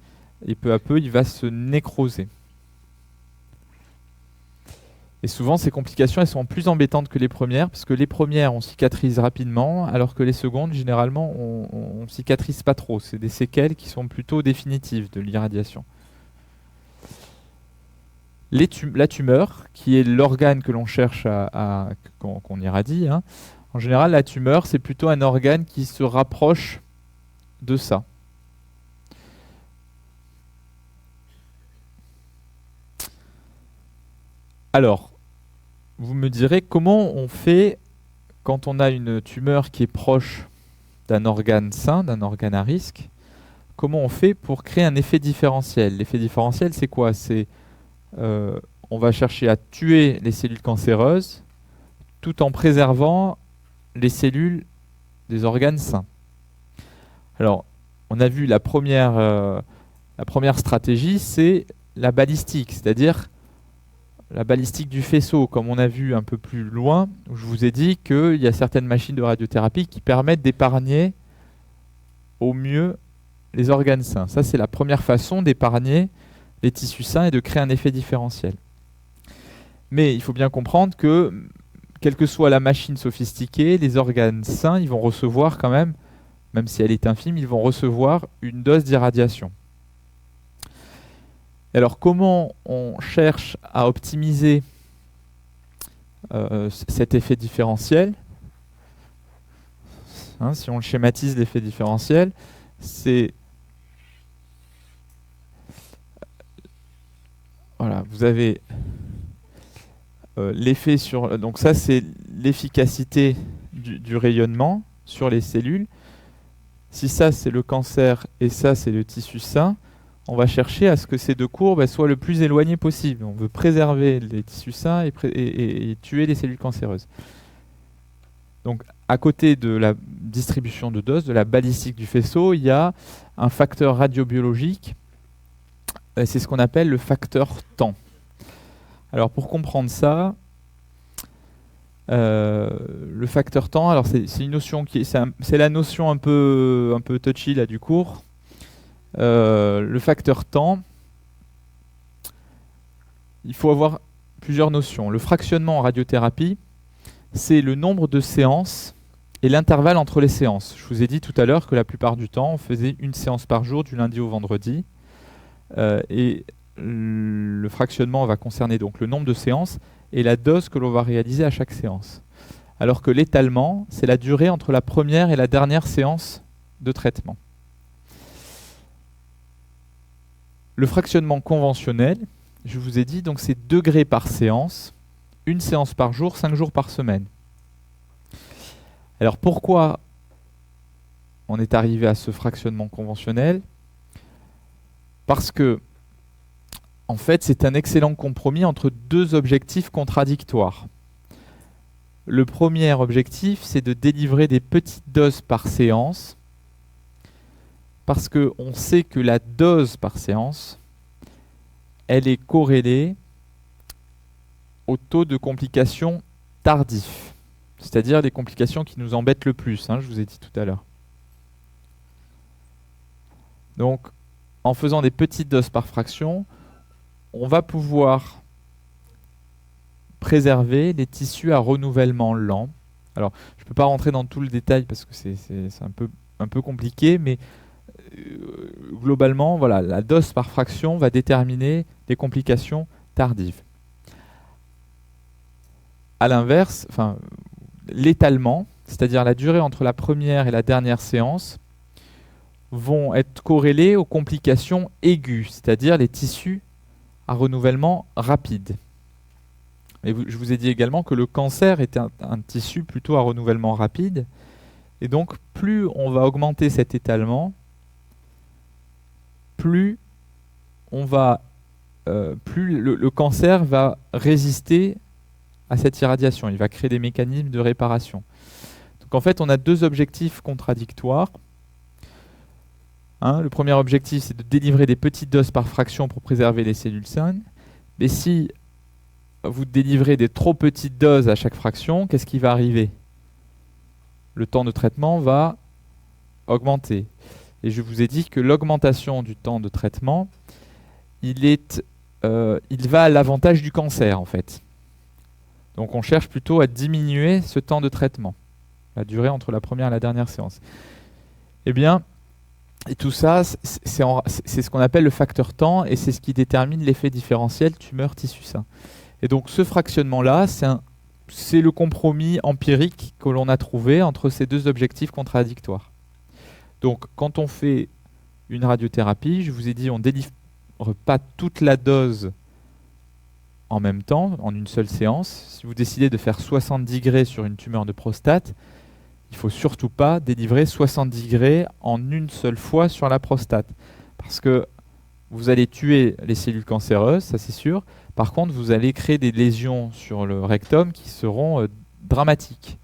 et peu à peu, il va se nécroser. Et souvent, ces complications, elles sont plus embêtantes que les premières, parce que les premières, on cicatrise rapidement, alors que les secondes, généralement, on cicatrise pas trop. C'est des séquelles qui sont plutôt définitives de l'irradiation. La tumeur, qui est l'organe que l'on cherche qu'on irradie, hein, en général, la tumeur, c'est plutôt un organe qui se rapproche de ça. Alors, vous me direz comment on fait quand on a une tumeur qui est proche d'un organe sain, d'un organe à risque. Comment on fait pour créer un effet différentiel? L'effet différentiel, c'est quoi? C'est on va chercher à tuer les cellules cancéreuses tout en préservant les cellules des organes sains. Alors, on a vu la première stratégie, c'est la balistique, c'est-à-dire la balistique du faisceau, comme on a vu un peu plus loin, où je vous ai dit qu'il y a certaines machines de radiothérapie qui permettent d'épargner au mieux les organes sains. Ça, c'est la première façon d'épargner les tissus sains et de créer un effet différentiel. Mais il faut bien comprendre que, quelle que soit la machine sophistiquée, les organes sains, ils vont recevoir quand même si elle est infime, ils vont recevoir une dose d'irradiation. Alors, comment on cherche à optimiser cet effet différentiel? Si on le schématise, l'effet différentiel, c'est... Voilà, vous avez l'effet sur... Donc ça, c'est l'efficacité du rayonnement sur les cellules. Si ça, c'est le cancer et ça, c'est le tissu sain, on va chercher à ce que ces deux courbes soient le plus éloignées possible. On veut préserver les tissus sains et tuer les cellules cancéreuses. Donc, à côté de la distribution de doses, de la balistique du faisceau, il y a un facteur radiobiologique. C'est ce qu'on appelle le facteur temps. Alors, pour comprendre ça, le facteur temps, alors c'est une notion c'est la notion un peu touchy là du cours. Le facteur temps, il faut avoir plusieurs notions. Le fractionnement en radiothérapie, c'est le nombre de séances et l'intervalle entre les séances. Je vous ai dit tout à l'heure que la plupart du temps, on faisait une séance par jour du lundi au vendredi. Et le fractionnement va concerner donc le nombre de séances et la dose que l'on va réaliser à chaque séance. Alors que l'étalement, c'est la durée entre la première et la dernière séance de traitement. Le fractionnement conventionnel, je vous ai dit, donc c'est degrés par séance, une séance par jour, 5 jours par semaine. Alors pourquoi on est arrivé à ce fractionnement conventionnel? Parce que, en fait, c'est un excellent compromis entre deux objectifs contradictoires. Le premier objectif, c'est de délivrer des petites doses par séance, parce qu'on sait que la dose par séance, elle est corrélée au taux de complications tardif, c'est-à-dire les complications qui nous embêtent le plus, je vous ai dit tout à l'heure. Donc, en faisant des petites doses par fraction, on va pouvoir préserver les tissus à renouvellement lent. Alors, je ne peux pas rentrer dans tout le détail parce que c'est un peu compliqué, mais globalement, voilà, la dose par fraction va déterminer les complications tardives. À l'inverse, l'étalement, c'est-à-dire la durée entre la première et la dernière séance, vont être corrélées aux complications aiguës, c'est-à-dire les tissus à renouvellement rapide. Et je vous ai dit également que le cancer était un tissu plutôt à renouvellement rapide. Et donc, plus on va augmenter cet étalement, plus le cancer va résister à cette irradiation. Il va créer des mécanismes de réparation. Donc en fait, on a deux objectifs contradictoires. Le premier objectif, c'est de délivrer des petites doses par fraction pour préserver les cellules saines. Mais si vous délivrez des trop petites doses à chaque fraction, qu'est-ce qui va arriver? Le temps de traitement va augmenter. Et je vous ai dit que l'augmentation du temps de traitement, il va à l'avantage du cancer, en fait. Donc on cherche plutôt à diminuer ce temps de traitement, la durée entre la première et la dernière séance. Eh bien, et tout ça, c'est ce qu'on appelle le facteur temps, et c'est ce qui détermine l'effet différentiel tumeur-tissu sain. Et donc ce fractionnement-là, c'est le compromis empirique que l'on a trouvé entre ces deux objectifs contradictoires. Donc quand on fait une radiothérapie, je vous ai dit, on ne délivre pas toute la dose en même temps, en une seule séance. Si vous décidez de faire 70 degrés sur une tumeur de prostate, il ne faut surtout pas délivrer 70 degrés en une seule fois sur la prostate. Parce que vous allez tuer les cellules cancéreuses, ça c'est sûr. Par contre, vous allez créer des lésions sur le rectum qui seront dramatiques.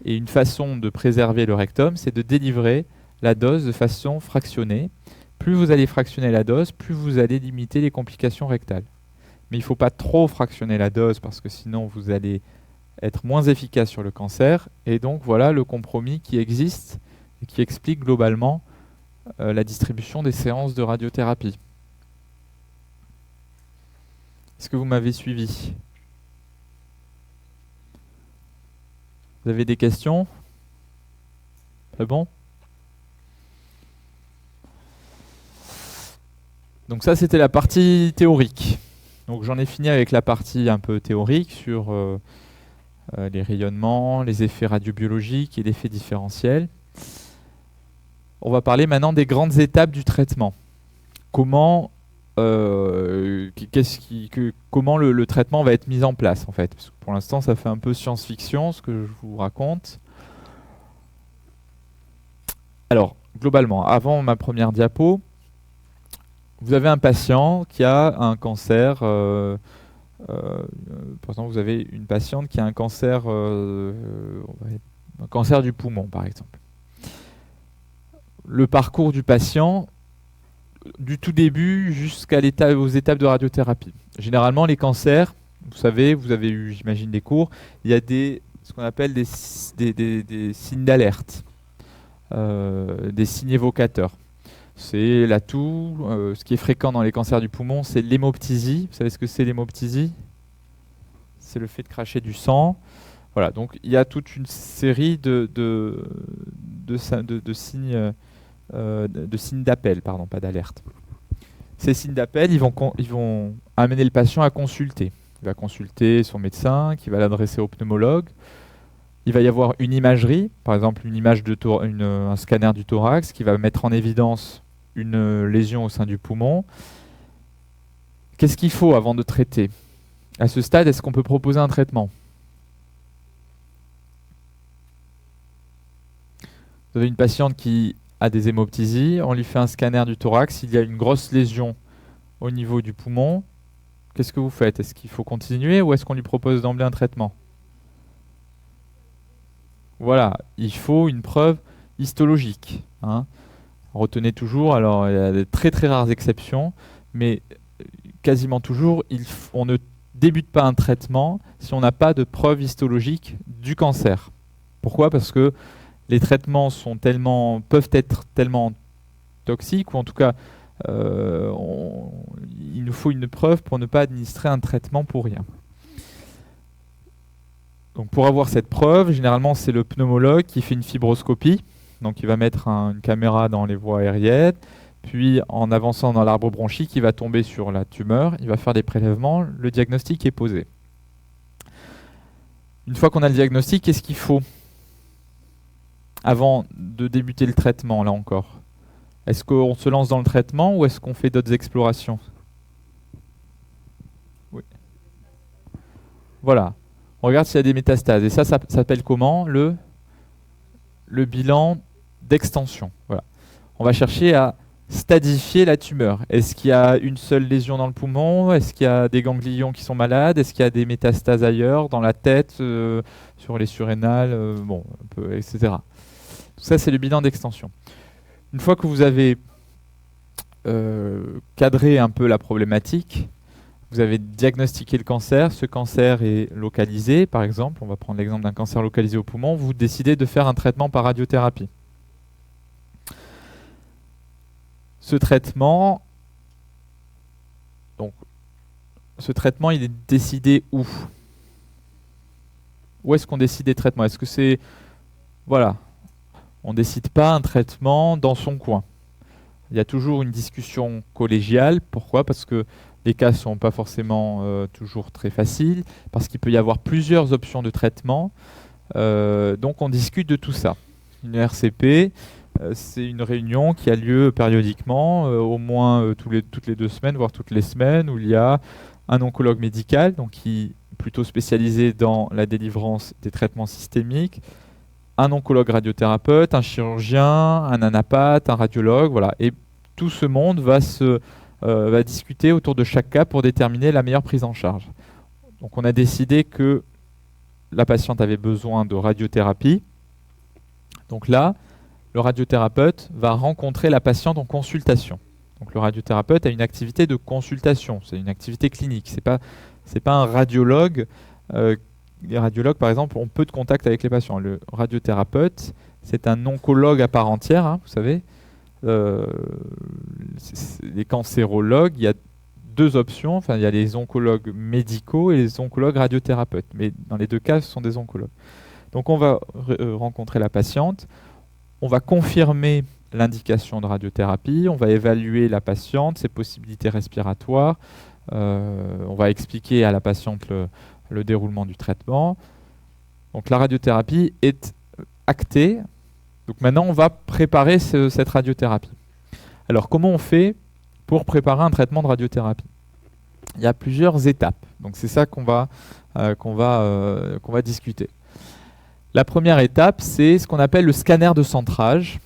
Et une façon de préserver le rectum, c'est de délivrer la dose de façon fractionnée. Plus vous allez fractionner la dose, plus vous allez limiter les complications rectales. Mais il ne faut pas trop fractionner la dose parce que sinon vous allez être moins efficace sur le cancer. Et donc voilà le compromis qui existe et qui explique globalement la distribution des séances de radiothérapie. Est-ce que vous m'avez suivi? Vous avez des questions? C'est bon? Donc ça, c'était la partie théorique. Donc j'en ai fini avec la partie un peu théorique sur les rayonnements, les effets radiobiologiques et l'effet différentiel. On va parler maintenant des grandes étapes du traitement. Comment le traitement va être mis en place en fait. Parce que pour l'instant, ça fait un peu science-fiction ce que je vous raconte. Alors, globalement, avant ma première diapo, vous avez un patient qui a un cancer. Par exemple, vous avez une patiente qui a un cancer du poumon, par exemple. Le parcours du patient, du tout début aux étapes de radiothérapie. Généralement, les cancers, vous savez, vous avez eu, j'imagine, des cours, il y a ce qu'on appelle des signes d'alerte, des signes évocateurs. C'est la toux. Ce qui est fréquent dans les cancers du poumon, c'est l'hémoptysie. Vous savez ce que c'est l'hémoptysie? C'est le fait de cracher du sang. Voilà, donc il y a toute une série de signes d'appel, pardon, pas d'alerte. Ces signes d'appel, ils vont amener le patient à consulter. Il va consulter son médecin, qui va l'adresser au pneumologue. Il va y avoir une imagerie, par exemple une image un scanner du thorax qui va mettre en évidence une lésion au sein du poumon. Qu'est-ce qu'il faut avant de traiter? À ce stade, est-ce qu'on peut proposer un traitement? Vous avez une patiente qui a des hémoptysies, on lui fait un scanner du thorax, il y a une grosse lésion au niveau du poumon. Qu'est-ce que vous faites? Est-ce qu'il faut continuer ou est-ce qu'on lui propose d'emblée un traitement? Voilà, il faut une preuve histologique. Retenez toujours, alors il y a de très très rares exceptions, mais quasiment toujours, on ne débute pas un traitement si on n'a pas de preuve histologique du cancer. Pourquoi? Parce que les traitements peuvent être tellement toxiques, ou en tout cas, il nous faut une preuve pour ne pas administrer un traitement pour rien. Donc pour avoir cette preuve, généralement c'est le pneumologue qui fait une fibroscopie. Donc il va mettre une caméra dans les voies aériennes, puis en avançant dans l'arbre bronchique, il va tomber sur la tumeur, il va faire des prélèvements, le diagnostic est posé. Une fois qu'on a le diagnostic, qu'est-ce qu'il faut? avant de débuter le traitement, là encore? Est-ce qu'on se lance dans le traitement ou est-ce qu'on fait d'autres explorations? Oui. Voilà. On regarde s'il y a des métastases. Et ça s'appelle comment? Le bilan d'extension. Voilà. On va chercher à stadifier la tumeur. Est-ce qu'il y a une seule lésion dans le poumon? Est-ce qu'il y a des ganglions qui sont malades? Est-ce qu'il y a des métastases ailleurs, dans la tête, sur les surrénales, bon, etc. Tout ça, c'est le bilan d'extension. Une fois que vous avez cadré un peu la problématique, vous avez diagnostiqué le cancer, ce cancer est localisé, par exemple, on va prendre l'exemple d'un cancer localisé au poumon, vous décidez de faire un traitement par radiothérapie. Ce traitement, il est décidé où? Où est-ce qu'on décide des traitements? Est-ce que c'est... Voilà. On ne décide pas un traitement dans son coin. Il y a toujours une discussion collégiale. Pourquoi? Parce que les cas ne sont pas forcément toujours très faciles, parce qu'il peut y avoir plusieurs options de traitement. Donc on discute de tout ça. Une RCP, c'est une réunion qui a lieu périodiquement, au moins toutes les 2 semaines, voire toutes les semaines, où il y a un oncologue médical, donc qui est plutôt spécialisé dans la délivrance des traitements systémiques, un oncologue radiothérapeute, un chirurgien, un anapathe, un radiologue, voilà. Et tout ce monde va discuter autour de chaque cas pour déterminer la meilleure prise en charge. Donc on a décidé que la patiente avait besoin de radiothérapie. Donc là, le radiothérapeute va rencontrer la patiente en consultation. Donc le radiothérapeute a une activité de consultation, c'est une activité clinique. C'est pas un radiologue. Les radiologues, par exemple, ont peu de contact avec les patients. Le radiothérapeute, c'est un oncologue à part entière, hein, vous savez. Les cancérologues, il y a 2 options. Enfin, il y a les oncologues médicaux et les oncologues radiothérapeutes. Mais dans les 2 cas, ce sont des oncologues. Donc on va rencontrer la patiente. On va confirmer l'indication de radiothérapie. On va évaluer la patiente, ses possibilités respiratoires. On va expliquer à la patiente le déroulement du traitement. Donc la radiothérapie est actée. Donc maintenant, on va préparer cette radiothérapie. Alors comment on fait pour préparer un traitement de radiothérapie? Il y a plusieurs étapes. Donc c'est ça qu'on va discuter. La première étape, c'est ce qu'on appelle le scanner de centrage.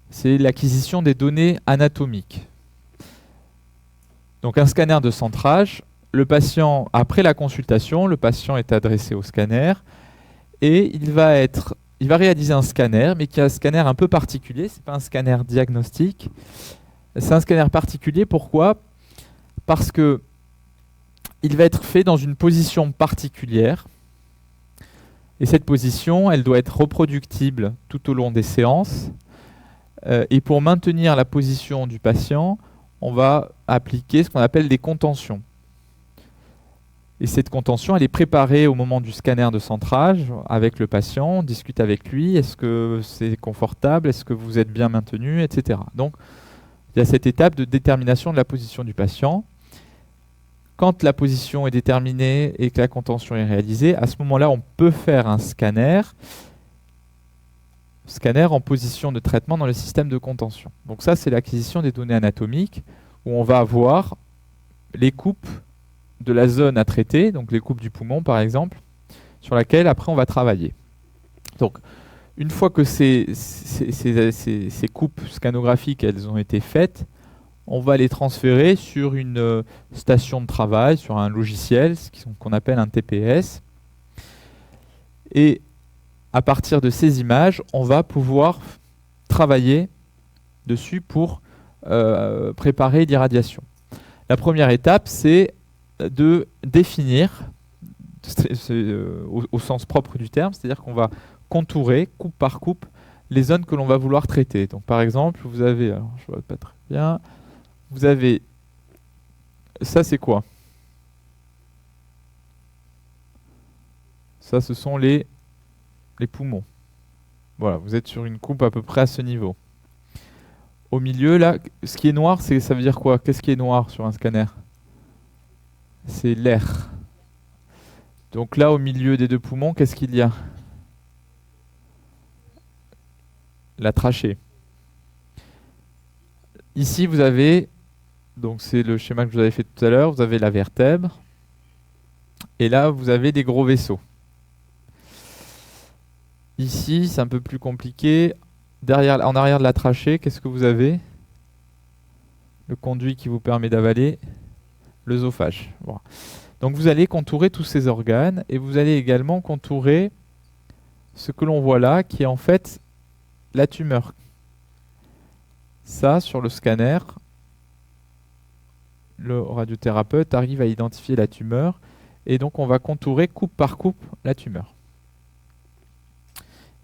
C'est l'acquisition des données anatomiques. Donc un scanner de centrage, le patient, après la consultation, le patient est adressé au scanner et il va réaliser un scanner, mais qui est un scanner un peu particulier. Ce n'est pas un scanner diagnostique. C'est un scanner particulier. Pourquoi? Parce que il va être fait dans une position particulière. Et cette position, elle doit être reproductible tout au long des séances. Et pour maintenir la position du patient, on va appliquer ce qu'on appelle des contentions. Et cette contention, elle est préparée au moment du scanner de centrage avec le patient. On discute avec lui. Est-ce que c'est confortable? Est-ce que vous êtes bien maintenu? Etc. Donc, il y a cette étape de détermination de la position du patient. Quand la position est déterminée et que la contention est réalisée, à ce moment-là, on peut faire un scanner en position de traitement dans le système de contention. Donc ça, c'est l'acquisition des données anatomiques où on va avoir les coupes de la zone à traiter, donc les coupes du poumon par exemple, sur laquelle après on va travailler. Donc une fois que ces coupes scanographiques elles ont été faites, on va les transférer sur une station de travail, sur un logiciel, qu'on appelle un TPS. Et à partir de ces images, on va pouvoir travailler dessus pour préparer l'irradiation. La première étape, c'est de définir, au sens propre du terme, c'est-à-dire qu'on va contourer, coupe par coupe, les zones que l'on va vouloir traiter. Donc par exemple, vous avez, alors je vois pas très bien, vous avez, ça c'est quoi? Ça ce sont les poumons. Voilà, vous êtes sur une coupe à peu près à ce niveau. Au milieu, là, ce qui est noir, ça veut dire quoi? Qu'est-ce qui est noir sur un scanner? C'est l'air. Donc là, au milieu des 2 poumons, qu'est-ce qu'il y a? la trachée. Ici, vous avez, donc c'est le schéma que je vous avais fait tout à l'heure, vous avez la vertèbre, et là, vous avez des gros vaisseaux. Ici, c'est un peu plus compliqué. En arrière de la trachée, qu'est-ce que vous avez? Le conduit qui vous permet d'avaler, l'œsophage. Voilà. Donc vous allez contourer tous ces organes, et vous allez également contourer ce que l'on voit là, qui est en fait la tumeur. Ça, sur le scanner, le radiothérapeute arrive à identifier la tumeur, et donc on va contourer coupe par coupe la tumeur.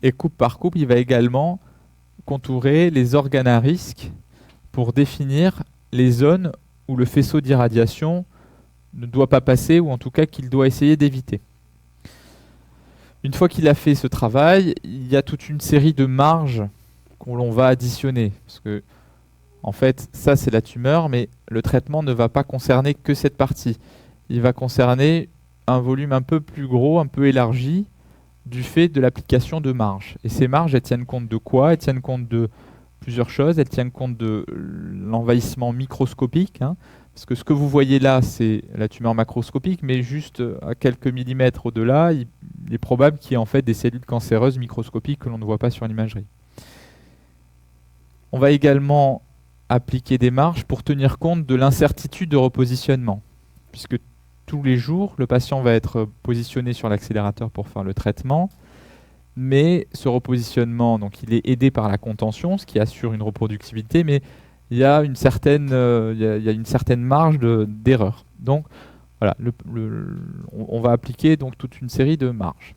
Et coupe par coupe, il va également contourer les organes à risque pour définir les zones où le faisceau d'irradiation ne doit pas passer, ou en tout cas qu'il doit essayer d'éviter. Une fois qu'il a fait ce travail, il y a toute une série de marges qu'on va additionner. Parce que, en fait, ça c'est la tumeur, mais le traitement ne va pas concerner que cette partie. Il va concerner un volume un peu plus gros, un peu élargi, du fait de l'application de marges. Et ces marges, elles tiennent compte de quoi? Elles tiennent compte de plusieurs choses. Elles tiennent compte de l'envahissement microscopique, hein, parce que ce que vous voyez là, c'est la tumeur macroscopique, mais juste à quelques millimètres au-delà, il est probable qu'il y ait en fait des cellules cancéreuses microscopiques que l'on ne voit pas sur l'imagerie. On va également appliquer des marges pour tenir compte de l'incertitude de repositionnement, puisque tous les jours, le patient va être positionné sur l'accélérateur pour faire le traitement, mais ce repositionnement, donc il est aidé par la contention, ce qui assure une reproductibilité, mais il y a une certaine, marge d'erreur. Donc voilà, on va appliquer donc toute une série de marges.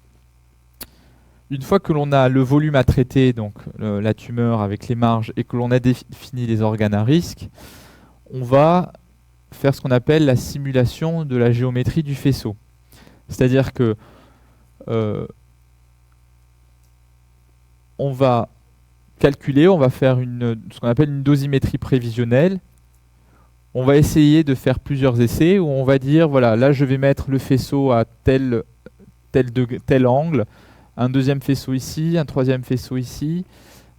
Une fois que l'on a le volume à traiter, donc la tumeur avec les marges, et que l'on a défini les organes à risque, on va faire ce qu'on appelle la simulation de la géométrie du faisceau. C'est-à-dire que on va calculer, on va faire ce qu'on appelle une dosimétrie prévisionnelle. On va essayer de faire plusieurs essais où on va dire, voilà, là je vais mettre le faisceau à tel angle, un deuxième faisceau ici, un troisième faisceau ici,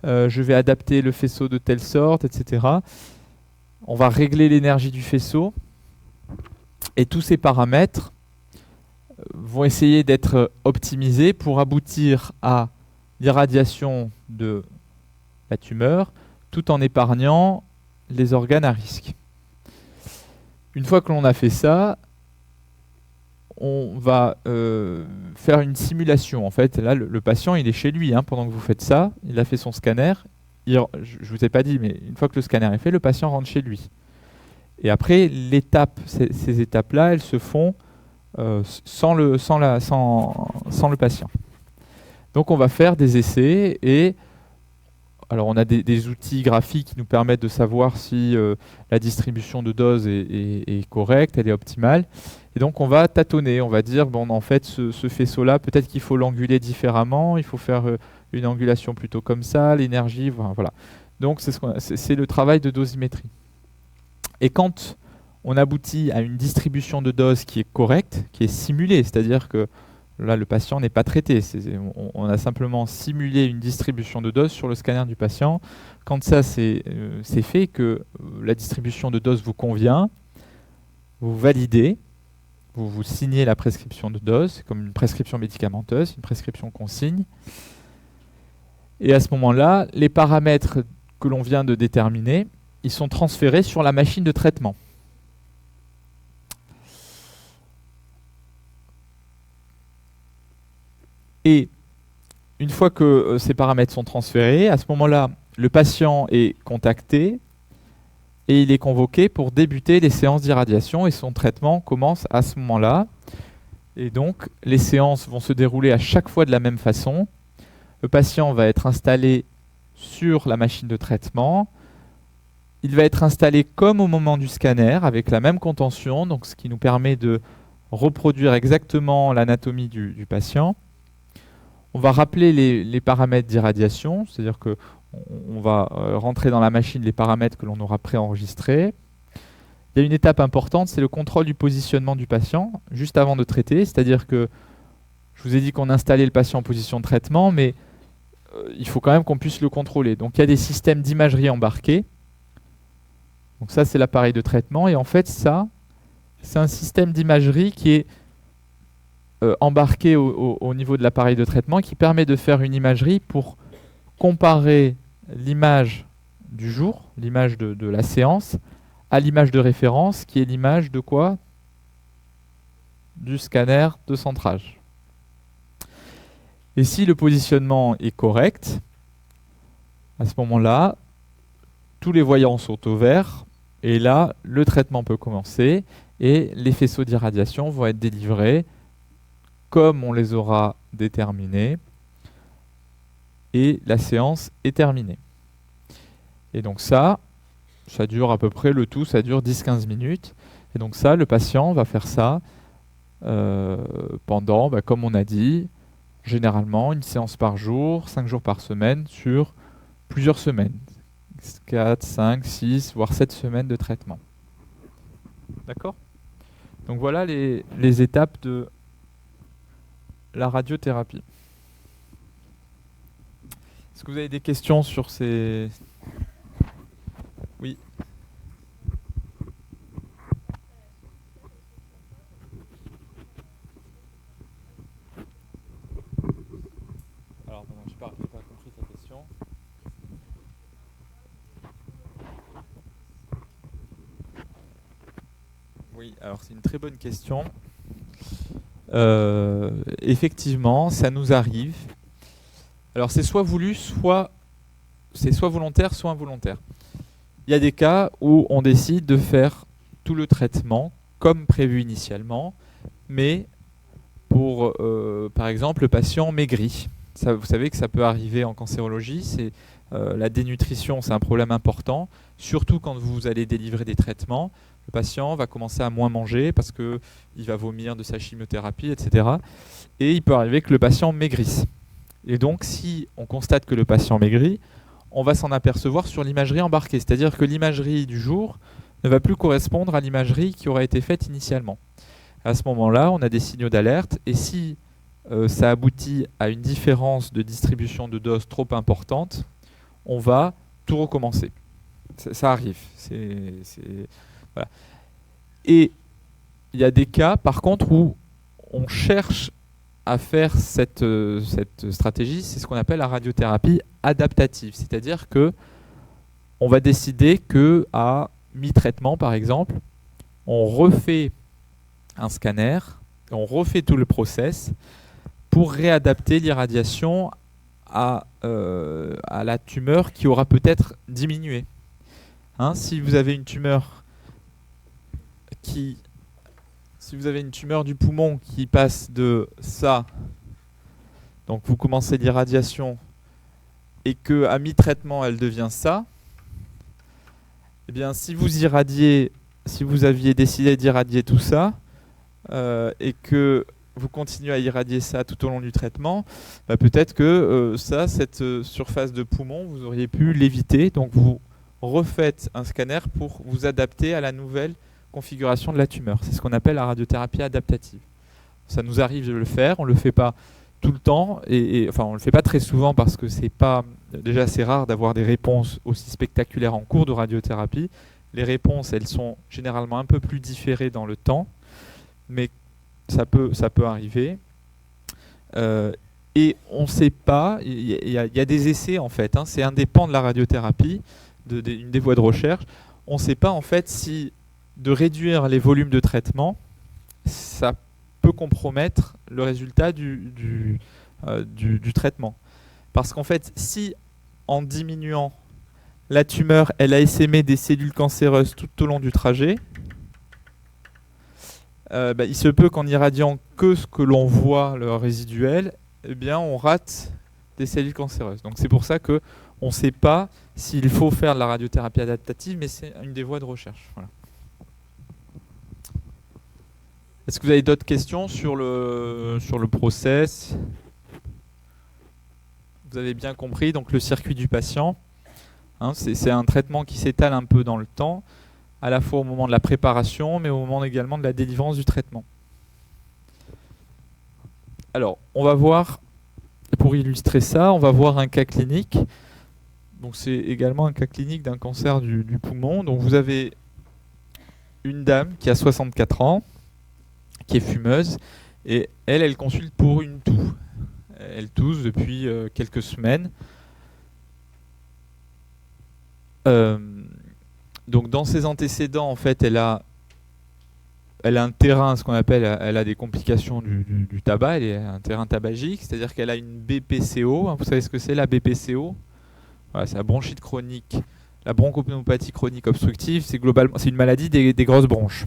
je vais adapter le faisceau de telle sorte, etc. On va régler l'énergie du faisceau, et tous ces paramètres vont essayer d'être optimisés pour aboutir à l'irradiation de la tumeur, tout en épargnant les organes à risque. Une fois que l'on a fait ça, on va faire une simulation. En fait, là, le patient, il est chez lui pendant que vous faites ça. Il a fait son scanner. Je ne vous ai pas dit, mais une fois que le scanner est fait, le patient rentre chez lui. Et après, ces étapes-là, elles se font sans le patient. Donc, on va faire des essais et alors on a des outils graphiques qui nous permettent de savoir si la distribution de doses est correcte, elle est optimale. Et donc on va tâtonner, on va dire, bon, en fait, ce faisceau-là, peut-être qu'il faut l'anguler différemment, il faut faire une angulation plutôt comme ça, l'énergie, voilà. Donc c'est le travail de dosimétrie. Et quand on aboutit à une distribution de doses qui est correcte, qui est simulée, c'est-à-dire que là, le patient n'est pas traité. On a simplement simulé une distribution de doses sur le scanner du patient. Quand ça, c'est fait, que la distribution de doses vous convient, vous validez, vous signez la prescription de dose, c'est comme une prescription médicamenteuse, une prescription qu'on signe. Et à ce moment-là, les paramètres que l'on vient de déterminer, ils sont transférés sur la machine de traitement. Et une fois que ces paramètres sont transférés, à ce moment-là, le patient est contacté et il est convoqué pour débuter les séances d'irradiation, et son traitement commence à ce moment-là. Et donc, les séances vont se dérouler à chaque fois de la même façon. Le patient va être installé sur la machine de traitement. Il va être installé comme au moment du scanner, avec la même contention, donc ce qui nous permet de reproduire exactement l'anatomie du patient. On va rappeler les paramètres d'irradiation, c'est-à-dire qu'on va rentrer dans la machine les paramètres que l'on aura préenregistrés. Il y a une étape importante, c'est le contrôle du positionnement du patient, juste avant de traiter, c'est-à-dire que je vous ai dit qu'on installait le patient en position de traitement, mais il faut quand même qu'on puisse le contrôler. Donc il y a des systèmes d'imagerie embarqués. Donc ça, c'est l'appareil de traitement. Et en fait, ça, c'est un système d'imagerie qui est embarqué au niveau de l'appareil de traitement, qui permet de faire une imagerie pour comparer l'image du jour, l'image de la séance, à l'image de référence, qui est l'image de quoi? Du scanner de centrage. Et si le positionnement est correct, à ce moment-là, tous les voyants sont au vert, et là, le traitement peut commencer, et les faisceaux d'irradiation vont être délivrés comme on les aura déterminés, et la séance est terminée. Et donc ça dure à peu près le tout, ça dure 10-15 minutes. Et donc ça, le patient va faire ça pendant, comme on a dit, généralement une séance par jour, 5 jours par semaine, sur plusieurs semaines. 4, 5, 6, voire 7 semaines de traitement. D'accord? Donc voilà les étapes de la radiothérapie. Est-ce que vous avez des questions sur ces... Oui. Alors, je n'ai pas compris ta question. Oui, alors c'est une très bonne question. Effectivement, ça nous arrive. Alors c'est soit voulu, soit volontaire, soit involontaire. Il y a des cas où on décide de faire tout le traitement comme prévu initialement, mais pour, par exemple, le patient maigrit. Ça, vous savez que ça peut arriver en cancérologie. La dénutrition, c'est un problème important, surtout quand vous allez délivrer des traitements. Le patient va commencer à moins manger parce qu'il va vomir de sa chimiothérapie, etc. Et il peut arriver que le patient maigrisse. Et donc, si on constate que le patient maigrit, on va s'en apercevoir sur l'imagerie embarquée. C'est-à-dire que l'imagerie du jour ne va plus correspondre à l'imagerie qui aura été faite initialement. À ce moment-là, on a des signaux d'alerte. Et si ça aboutit à une différence de distribution de dose trop importante, on va tout recommencer. Ça arrive. Voilà. Et il y a des cas, par contre, où on cherche à faire cette stratégie, c'est ce qu'on appelle la radiothérapie adaptative. C'est-à-dire que on va décider qu'à mi-traitement, par exemple, on refait un scanner, on refait tout le process pour réadapter l'irradiation à la tumeur qui aura peut-être diminué. Si vous avez une tumeur du poumon qui passe de ça, donc vous commencez l'irradiation, et qu'à mi-traitement elle devient ça, eh bien si vous aviez décidé d'irradier tout ça, et que vous continuez à irradier ça tout au long du traitement, peut-être que cette surface de poumon, vous auriez pu l'éviter. Donc vous refaites un scanner pour vous adapter à la nouvelle configuration de la tumeur. C'est ce qu'on appelle la radiothérapie adaptative. Ça nous arrive de le faire, on ne le fait pas tout le temps, enfin on ne le fait pas très souvent parce que c'est pas déjà assez rare d'avoir des réponses aussi spectaculaires en cours de radiothérapie. Les réponses, elles sont généralement un peu plus différées dans le temps, mais ça peut arriver. Et on ne sait pas, il y a des essais en fait, c'est indépendant de la radiothérapie, une des voies de recherche. On ne sait pas en fait si de réduire les volumes de traitement, ça peut compromettre le résultat du traitement. Parce qu'en fait, si en diminuant la tumeur, elle a essaimé des cellules cancéreuses tout au long du trajet, il se peut qu'en irradiant que ce que l'on voit, le résiduel, eh bien, on rate des cellules cancéreuses. Donc c'est pour ça qu'on ne sait pas s'il faut faire de la radiothérapie adaptative, mais c'est une des voies de recherche. Voilà. Est-ce que vous avez d'autres questions sur le process? Vous avez bien compris, donc le circuit du patient. C'est un traitement qui s'étale un peu dans le temps, à la fois au moment de la préparation, mais au moment également de la délivrance du traitement. Alors, on va voir pour illustrer ça, on va voir un cas clinique. Donc c'est également un cas clinique d'un cancer du poumon. Donc vous avez une dame qui a 64 ans, qui est fumeuse, et elle consulte pour une toux. Elle tousse depuis quelques semaines. Donc dans ses antécédents, en fait, elle a un terrain, ce qu'on appelle, elle a des complications du tabac, elle a un terrain tabagique, c'est-à-dire qu'elle a une BPCO. Vous savez ce que c'est la BPCO? Voilà, c'est la bronchite chronique, la bronchopneumopathie chronique obstructive. C'est globalement, c'est une maladie des grosses bronches.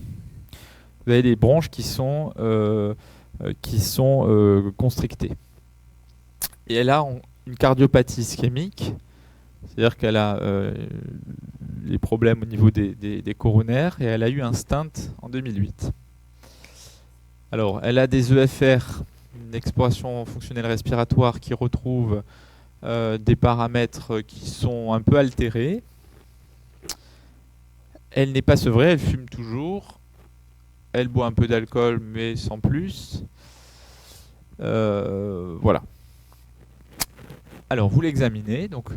Vous avez des bronches qui sont constrictées. Et elle a une cardiopathie ischémique, c'est-à-dire qu'elle a les problèmes au niveau des coronaires, et elle a eu un stent en 2008. Alors, elle a des EFR, une exploration fonctionnelle respiratoire, qui retrouve des paramètres qui sont un peu altérés. Elle n'est pas sevrée, elle fume toujours. Elle boit un peu d'alcool, mais sans plus. Voilà. Alors, vous l'examinez. Donc,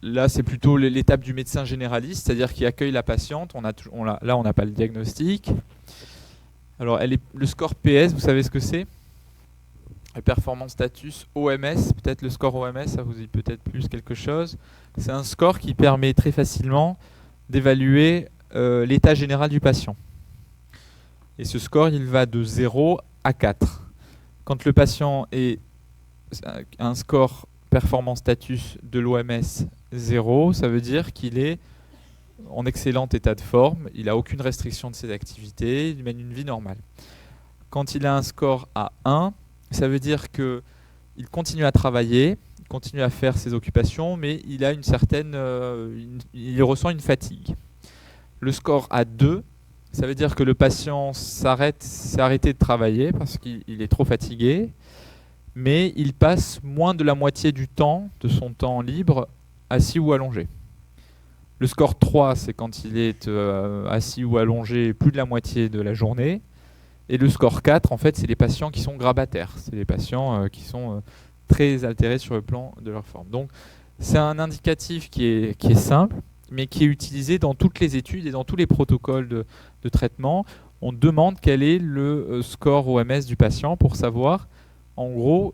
là, c'est plutôt l'étape du médecin généraliste, c'est-à-dire qui accueille la patiente. Là, on n'a pas le diagnostic. Alors, le score PS, vous savez ce que c'est? Le performance status OMS, peut-être le score OMS, ça vous dit peut-être plus quelque chose. C'est un score qui permet très facilement d'évaluer l'état général du patient. Et ce score, il va de 0 à 4. Quand le patient a un score performance status de l'OMS 0, ça veut dire qu'il est en excellent état de forme, il n'a aucune restriction de ses activités, il mène une vie normale. Quand il a un score à 1, ça veut dire qu'il continue à travailler, il continue à faire ses occupations, mais il a il ressent une fatigue. Le score à 2, ça veut dire que le patient s'est arrêté de travailler parce qu'il est trop fatigué, mais il passe moins de la moitié du temps, de son temps libre, assis ou allongé. Le score 3, c'est quand il est assis ou allongé plus de la moitié de la journée. Et le score 4, en fait, c'est les patients qui sont grabataires. C'est les patients qui sont très altérés sur le plan de leur forme. Donc, c'est un indicatif qui est simple, mais qui est utilisé dans toutes les études et dans tous les protocoles de traitement. On demande quel est le score OMS du patient pour savoir, en gros,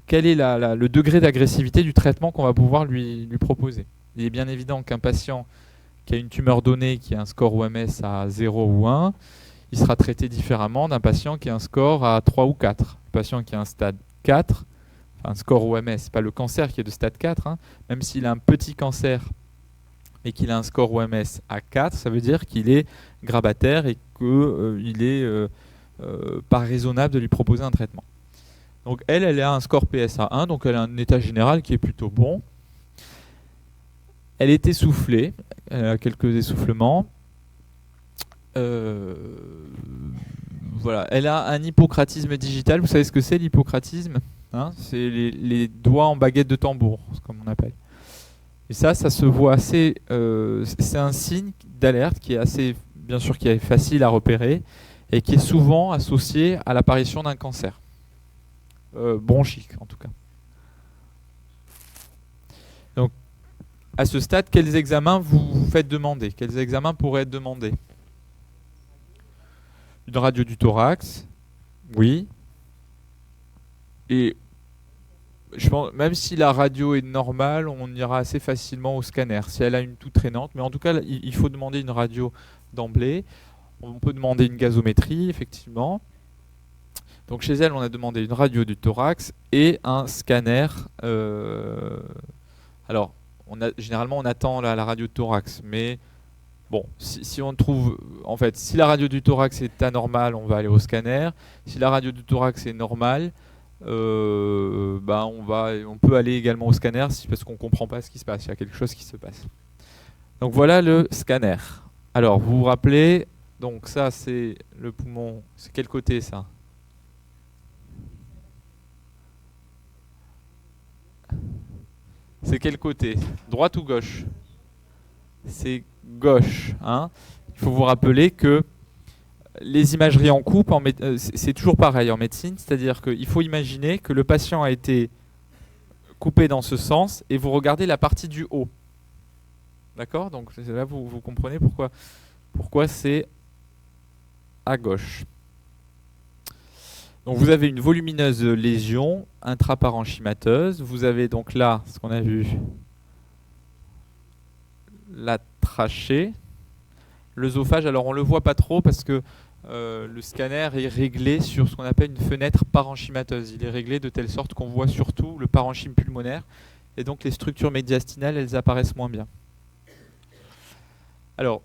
quel est le degré d'agressivité du traitement qu'on va pouvoir lui proposer. Il est bien évident qu'un patient qui a une tumeur donnée, qui a un score OMS à 0 ou 1, il sera traité différemment d'un patient qui a un score à 3 ou 4. Le patient qui a un stade 4, enfin un score OMS, c'est pas le cancer qui est de stade 4, hein, même s'il a un petit cancer et qu'il a un score OMS à 4, ça veut dire qu'il est grabataire et qu'il est pas raisonnable de lui proposer un traitement. Donc elle a un score PS à 1, donc elle a un état général qui est plutôt bon. Elle est essoufflée, elle a quelques essoufflements. Voilà. Elle a un hypocratisme digital. Vous savez ce que c'est l'hypocratisme, hein? C'est les doigts en baguette de tambour, comme on appelle. Et ça se voit assez. C'est un signe d'alerte qui est assez, bien sûr, qui est facile à repérer et qui est souvent associé à l'apparition d'un cancer bronchique, en tout cas. Donc, à ce stade, quels examens vous faites demander? Quels examens pourraient être demandés? Une radio du thorax, oui. Et je pense, même si la radio est normale, on ira assez facilement au scanner, si elle a une toux traînante. Mais en tout cas, il faut demander une radio d'emblée. On peut demander une gazométrie, effectivement. Donc chez elle, on a demandé une radio du thorax et un scanner. Alors, généralement, on attend la radio de thorax, mais bon, si on trouve, en fait, si la radio du thorax est anormale, on va aller au scanner. Si la radio du thorax est normale, on peut aller également au scanner parce qu'on ne comprend pas ce qui se passe. Il y a quelque chose qui se passe. Donc voilà le scanner. Alors, vous vous rappelez, donc ça c'est le poumon. C'est quel côté ça? C'est quel côté? Droite ou gauche? C'est gauche. Hein. Il faut vous rappeler que les imageries en coupe, c'est toujours pareil en médecine, c'est-à-dire qu'il faut imaginer que le patient a été coupé dans ce sens et vous regardez la partie du haut. D'accord? Donc là, vous comprenez pourquoi c'est à gauche. Donc vous avez une volumineuse lésion intraparenchymateuse. Vous avez donc là, ce qu'on a vu, la trachée. L'œsophage, alors on ne le voit pas trop parce que le scanner est réglé sur ce qu'on appelle une fenêtre parenchymateuse. Il est réglé de telle sorte qu'on voit surtout le parenchyme pulmonaire et donc les structures médiastinales, elles apparaissent moins bien. Alors,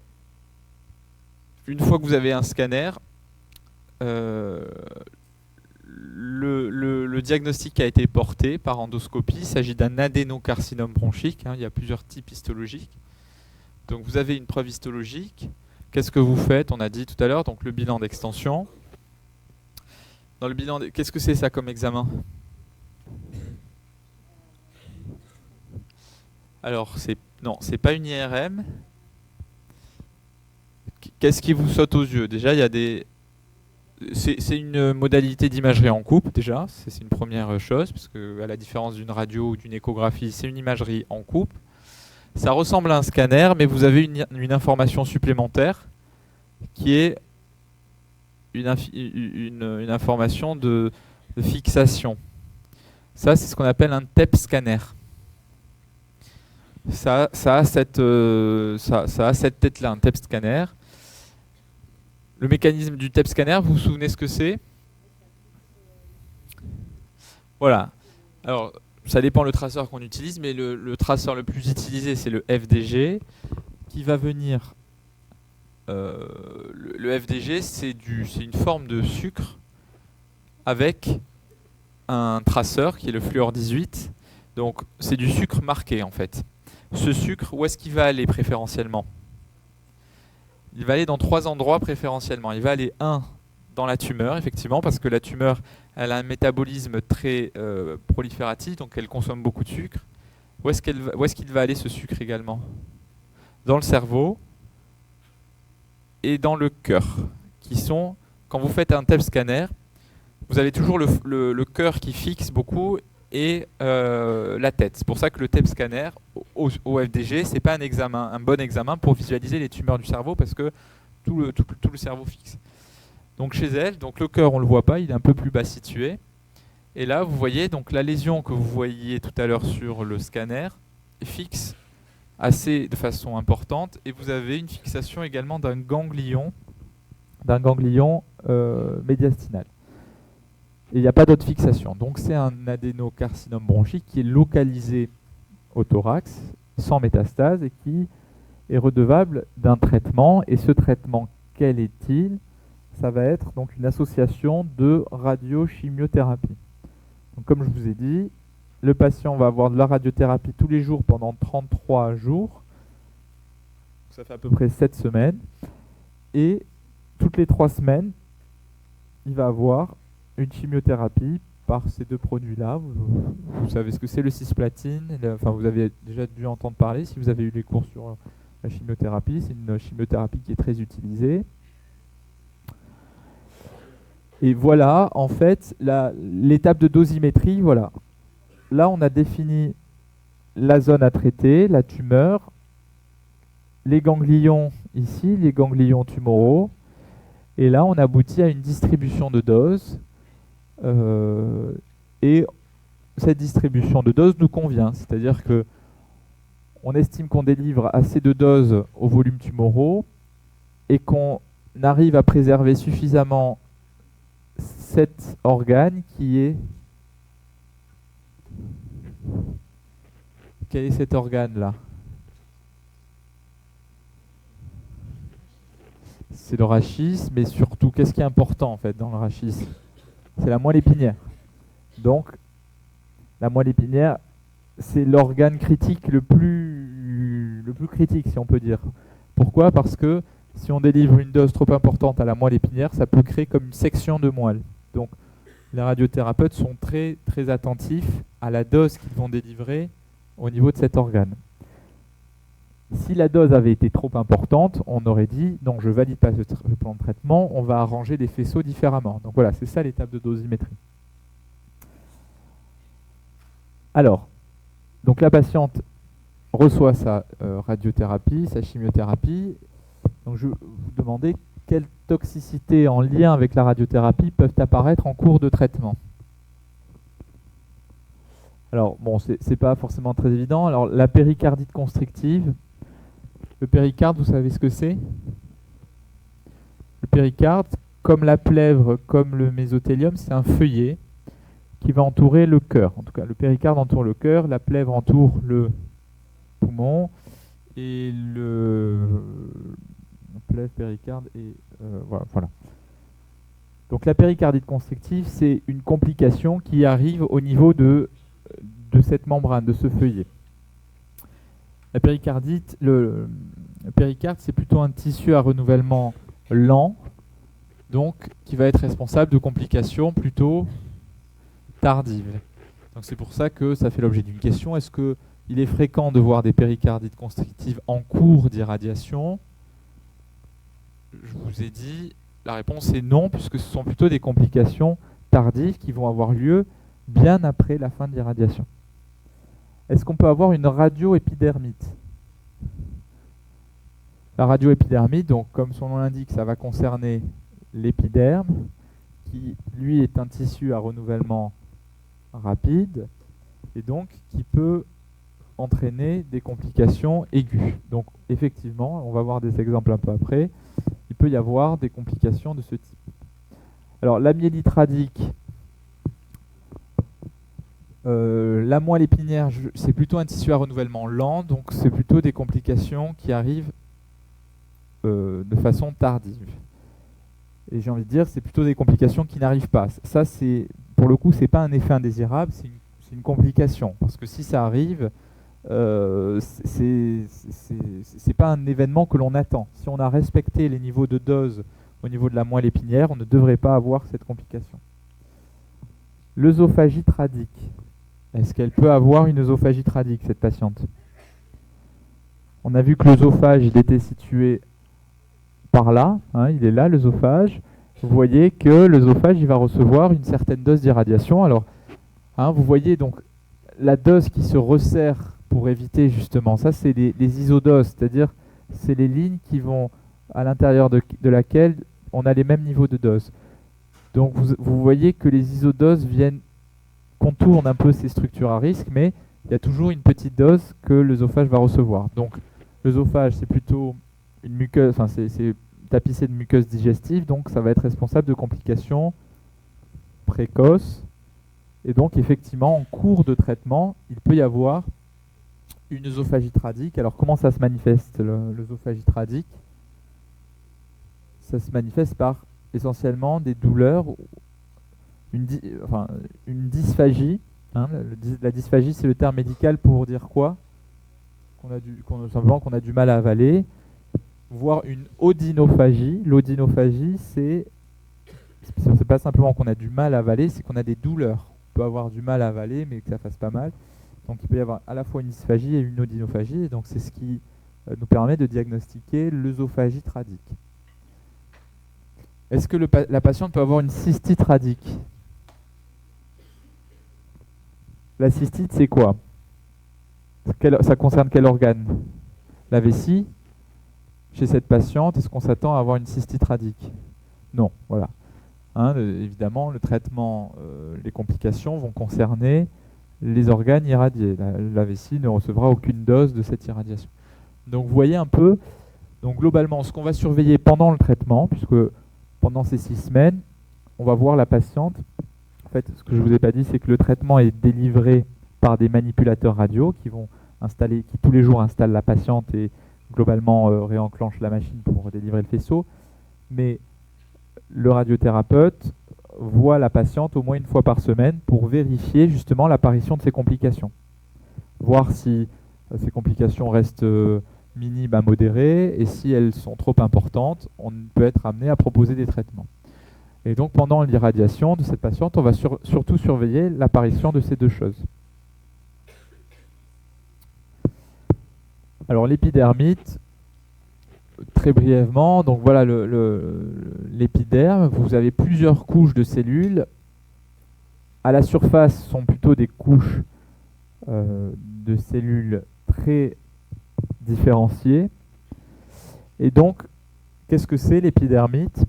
une fois que vous avez un scanner, le diagnostic a été porté par endoscopie. Il s'agit d'un adénocarcinome bronchique. Il y a plusieurs types histologiques. Donc vous avez une preuve histologique. Qu'est-ce que vous faites? On a dit tout à l'heure, donc le bilan d'extension. Dans le bilan, qu'est-ce que c'est ça comme examen? Alors, non, c'est pas une IRM. Qu'est-ce qui vous saute aux yeux? Déjà, il y a des... C'est une modalité d'imagerie en coupe, déjà. C'est une première chose, parce que à la différence d'une radio ou d'une échographie, c'est une imagerie en coupe. Ça ressemble à un scanner, mais vous avez une information supplémentaire qui est une information de fixation. Ça, c'est ce qu'on appelle un TEP scanner. Ça a cette tête-là, un TEP scanner. Le mécanisme du TEP scanner, vous vous souvenez ce que c'est? Voilà. Alors, ça dépend le traceur qu'on utilise, mais le traceur le plus utilisé, c'est le FDG, qui va venir... le FDG, c'est une forme de sucre avec un traceur qui est le fluor 18. Donc, c'est du sucre marqué, en fait. Ce sucre, où est-ce qu'il va aller préférentiellement? Il va aller dans 3 endroits préférentiellement. Il va aller, dans la tumeur, effectivement, parce que la tumeur, elle a un métabolisme très prolifératif, donc elle consomme beaucoup de sucre. Où est-ce qu'il va aller, ce sucre, également? Dans le cerveau et dans le cœur, qui sont, quand vous faites un TEP scanner, vous avez toujours le cœur qui fixe beaucoup et la tête. C'est pour ça que le TEP scanner au FDG, c'est pas un bon examen pour visualiser les tumeurs du cerveau parce que tout le cerveau fixe. Donc chez elle, donc le cœur on le voit pas, il est un peu plus bas situé. Et là vous voyez donc la lésion que vous voyez tout à l'heure sur le scanner fixe de façon importante et vous avez une fixation également d'un ganglion médiastinal. Et il n'y a pas d'autre fixation. Donc c'est un adénocarcinome bronchique qui est localisé au thorax, sans métastase, et qui est redevable d'un traitement. Et ce traitement, quel est-il? Ça va être donc une association de radiochimiothérapie. Donc comme je vous ai dit, le patient va avoir de la radiothérapie tous les jours pendant 33 jours. Ça fait à peu près 7 semaines. Et toutes les 3 semaines, il va avoir une chimiothérapie par ces deux produits-là. Vous savez ce que c'est le cisplatine. Enfin, vous avez déjà dû entendre parler si vous avez eu les cours sur la chimiothérapie. C'est une chimiothérapie qui est très utilisée. Et voilà, en fait, l'étape de dosimétrie, voilà. Là, on a défini la zone à traiter, la tumeur, les ganglions ici, les ganglions tumoraux. Et là, on aboutit à une distribution de doses. Et cette distribution de doses nous convient. C'est-à-dire que on estime qu'on délivre assez de doses aux volumes tumoraux et qu'on arrive à préserver suffisamment cet organe qui est... Quel est cet organe-là? C'est le rachis, mais surtout, qu'est-ce qui est important en fait dans le rachis? C'est la moelle épinière. Donc, la moelle épinière, c'est l'organe critique le plus critique, si on peut dire. Pourquoi? Parce que si on délivre une dose trop importante à la moelle épinière, ça peut créer comme une section de moelle. Donc, les radiothérapeutes sont très, très attentifs à la dose qu'ils vont délivrer au niveau de cet organe. Si la dose avait été trop importante, on aurait dit non, je ne valide pas ce plan de traitement, on va arranger les faisceaux différemment. Donc voilà, c'est ça l'étape de dosimétrie. Alors, donc la patiente reçoit sa radiothérapie, sa chimiothérapie. Donc je vais vous demander quelles toxicités en lien avec la radiothérapie peuvent apparaître en cours de traitement. Alors bon, c'est pas forcément très évident. Alors la péricardite constrictive, le péricarde, vous savez ce que c'est? Le péricarde, comme la plèvre, comme le mésothélium, c'est un feuillet qui va entourer le cœur. En tout cas, le péricarde entoure le cœur, la plèvre entoure le poumon et le plèvre, péricarde et voilà. Donc la péricardite constrictive, c'est une complication qui arrive au niveau de cette membrane, de ce feuillet. La péricardite, le péricarde, c'est plutôt un tissu à renouvellement lent, donc qui va être responsable de complications plutôt tardives. Donc c'est pour ça que ça fait l'objet d'une question. Est-ce qu'il est fréquent de voir des péricardites constrictives en cours d'irradiation? Je vous ai dit, la réponse est non, puisque ce sont plutôt des complications tardives qui vont avoir lieu bien après la fin de l'irradiation. Est-ce qu'on peut avoir une radioépidermite? La radioépidermite, donc comme son nom l'indique, ça va concerner l'épiderme, qui lui est un tissu à renouvellement rapide, et donc qui peut entraîner des complications aiguës. Donc effectivement, on va voir des exemples un peu après, il peut y avoir des complications de ce type. Alors la myélite radique, la moelle épinière, c'est plutôt un tissu à renouvellement lent, donc c'est plutôt des complications qui arrivent de façon tardive. Et j'ai envie de dire, c'est plutôt des complications qui n'arrivent pas. Ça, pour le coup, c'est pas un effet indésirable, c'est une complication. Parce que si ça arrive, c'est pas un événement que l'on attend. Si on a respecté les niveaux de dose au niveau de la moelle épinière, on ne devrait pas avoir cette complication. L'œsophagite radique. Est-ce qu'elle peut avoir une œsophagite radique, cette patiente? On a vu que l'œsophage, il était situé par là, hein, il est là l'œsophage. Vous voyez que l'œsophage, il va recevoir une certaine dose d'irradiation. Alors, hein, vous voyez donc la dose qui se resserre pour éviter justement, ça c'est les isodoses, c'est-à-dire c'est les lignes qui vont à l'intérieur de laquelle on a les mêmes niveaux de dose. Donc vous voyez que les isodoses contournent un peu ces structures à risque, mais il y a toujours une petite dose que l'œsophage va recevoir. Donc l'œsophage, c'est plutôt une muqueuse, enfin c'est tapissé de muqueuse digestive, donc ça va être responsable de complications précoces. Et donc effectivement, en cours de traitement, il peut y avoir une œsophagite radique. Alors comment ça se manifeste, l'œsophagite radique? Ça se manifeste par essentiellement des douleurs, une dysphagie. Hein, la dysphagie, c'est le terme médical pour dire quoi? Simplement qu'on a du mal à avaler, voire une odynophagie. L'odynophagie, c'est pas simplement qu'on a du mal à avaler, c'est qu'on a des douleurs. On peut avoir du mal à avaler, mais que ça fasse pas mal. Donc il peut y avoir à la fois une dysphagie et une odynophagie, et donc c'est ce qui nous permet de diagnostiquer l'œsophagite radique. Est-ce que la patiente peut avoir une cystite radique? La cystite, c'est quoi? Ça concerne quel organe? La vessie? Chez cette patiente, est-ce qu'on s'attend à avoir une cystite radique? Non, voilà. Hein, évidemment, le traitement, les complications vont concerner les organes irradiés. La vessie ne recevra aucune dose de cette irradiation. Donc vous voyez un peu, donc globalement, ce qu'on va surveiller pendant le traitement, puisque pendant ces 6 semaines, on va voir la patiente. En fait, ce que je ne vous ai pas dit, c'est que le traitement est délivré par des manipulateurs radio qui tous les jours installent la patiente et globalement réenclenchent la machine pour délivrer le faisceau. Mais le radiothérapeute voit la patiente au moins une fois par semaine pour vérifier justement l'apparition de ces complications. Voir si ces complications restent minimes à modérées, et si elles sont trop importantes, on peut être amené à proposer des traitements. Et donc pendant l'irradiation de cette patiente, on va surtout surveiller l'apparition de ces deux choses. Alors l'épidermite, très brièvement, donc voilà l'épiderme, vous avez plusieurs couches de cellules. À la surface sont plutôt des couches de cellules très différenciées. Et donc, qu'est-ce que c'est l'épidermite?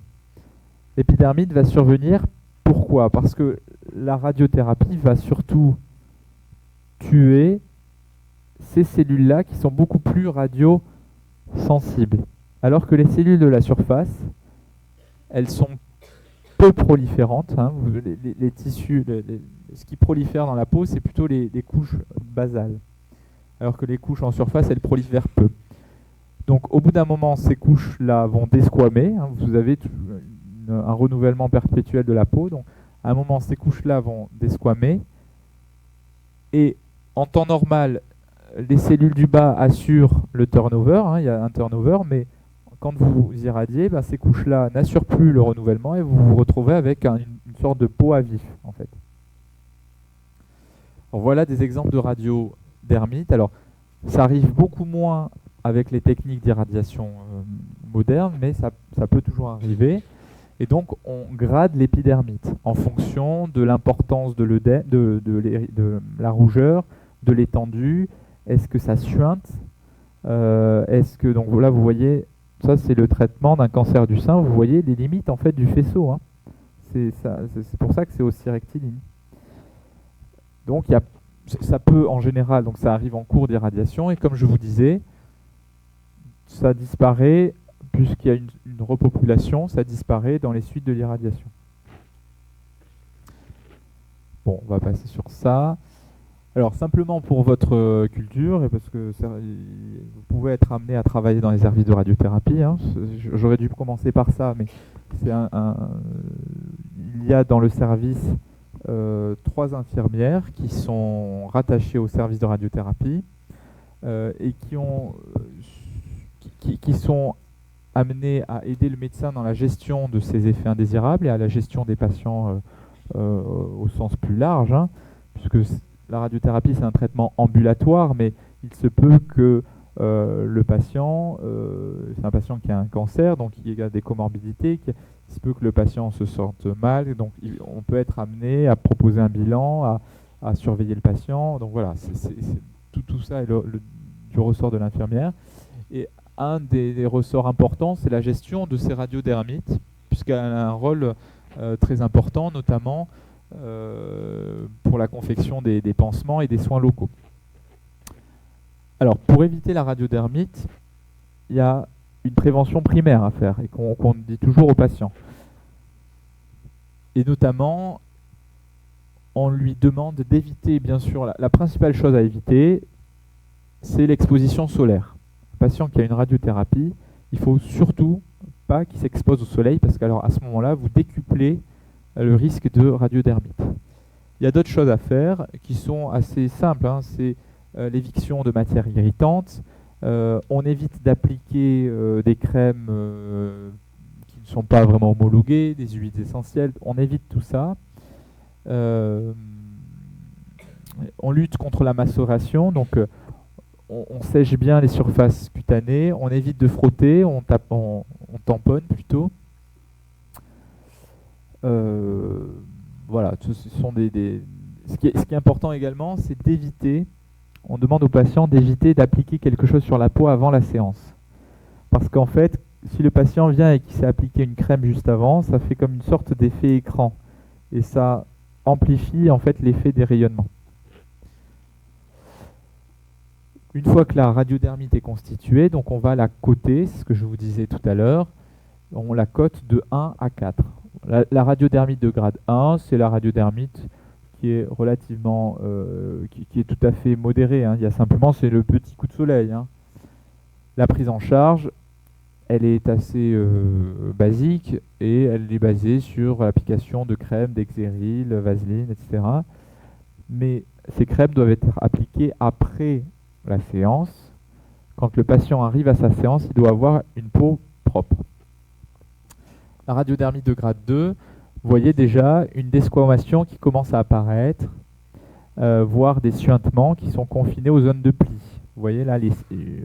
L'épidermite va survenir, pourquoi? Parce que la radiothérapie va surtout tuer ces cellules-là qui sont beaucoup plus radiosensibles. Alors que les cellules de la surface, elles sont peu proliférantes. Hein. Les tissus, ce qui prolifère dans la peau, c'est plutôt les couches basales. Alors que les couches en surface, elles prolifèrent peu. Donc au bout d'un moment, ces couches-là vont desquamer. Hein. Vous avez un renouvellement perpétuel de la peau. Donc à un moment, ces couches-là vont desquamer. Et en temps normal, les cellules du bas assurent le turnover. Hein. Il y a un turnover, mais quand vous irradiez, ces couches-là n'assurent plus le renouvellement et vous vous retrouvez avec une sorte de peau à vif, en fait. Alors, voilà des exemples de radiodermite. Alors, ça arrive beaucoup moins avec les techniques d'irradiation modernes, mais ça peut toujours arriver. Et donc, on grade l'épidermite en fonction de l'importance de la rougeur, de l'étendue. Est-ce que ça suinte? Est-ce que, donc là, vous voyez, ça c'est le traitement d'un cancer du sein. Vous voyez les limites en fait du faisceau. Hein. C'est pour ça que c'est aussi rectiligne. Donc, ça peut en général, donc ça arrive en cours d'irradiation. Et comme je vous disais, ça disparaît. Puisqu'il y a une repopulation, ça disparaît dans les suites de l'irradiation. Bon, on va passer sur ça. Alors, simplement pour votre culture, et parce que vous pouvez être amené à travailler dans les services de radiothérapie, hein, j'aurais dû commencer par ça, mais il y a dans le service 3 infirmières qui sont rattachées au service de radiothérapie et qui sont amenés à aider le médecin dans la gestion de ces effets indésirables et à la gestion des patients au sens plus large, hein, puisque la radiothérapie c'est un traitement ambulatoire, mais il se peut que le patient, c'est un patient qui a un cancer, donc il a des comorbidités, il se peut que le patient se sente mal, donc on peut être amené à proposer un bilan, à surveiller le patient, donc voilà, tout ça est du ressort de l'infirmière. Et un des ressorts importants, c'est la gestion de ces radiodermites, puisqu'elle a un rôle très important, notamment pour la confection des pansements et des soins locaux. Alors, pour éviter la radiodermite, il y a une prévention primaire à faire et qu'on dit toujours aux patients. Et notamment, on lui demande d'éviter, bien sûr, la principale chose à éviter, c'est l'exposition solaire. Patient qui a une radiothérapie, il ne faut surtout pas qu'il s'expose au soleil parce qu'alors à ce moment-là, vous décuplez le risque de radiodermite. Il y a d'autres choses à faire qui sont assez simples. Hein. C'est l'éviction de matières irritantes. On évite d'appliquer des crèmes qui ne sont pas vraiment homologuées, des huiles essentielles. On évite tout ça. On lutte contre la macération. Donc, on sèche bien les surfaces cutanées, on évite de frotter, on tamponne plutôt. Voilà, ce sont ce qui est important également, c'est d'éviter, on demande aux patients d'éviter d'appliquer quelque chose sur la peau avant la séance. Parce qu'en fait, si le patient vient et qu'il s'est appliqué une crème juste avant, ça fait comme une sorte d'effet écran. Et ça amplifie en fait l'effet des rayonnements. Une fois que la radiodermite est constituée, donc on va la coter, c'est ce que je vous disais tout à l'heure, on la cote de 1 à 4. La radiodermite de grade 1, c'est la radiodermite qui est relativement, qui est tout à fait modérée. Hein. Il y a simplement, c'est le petit coup de soleil. Hein. La prise en charge, elle est assez basique et elle est basée sur l'application de crèmes, d'Exeril, Vaseline, etc. Mais ces crèmes doivent être appliquées après la séance. Quand le patient arrive à sa séance, il doit avoir une peau propre. La radiodermite de grade 2, vous voyez déjà une desquamation qui commence à apparaître, voire des suintements qui sont confinés aux zones de pli. Vous voyez là,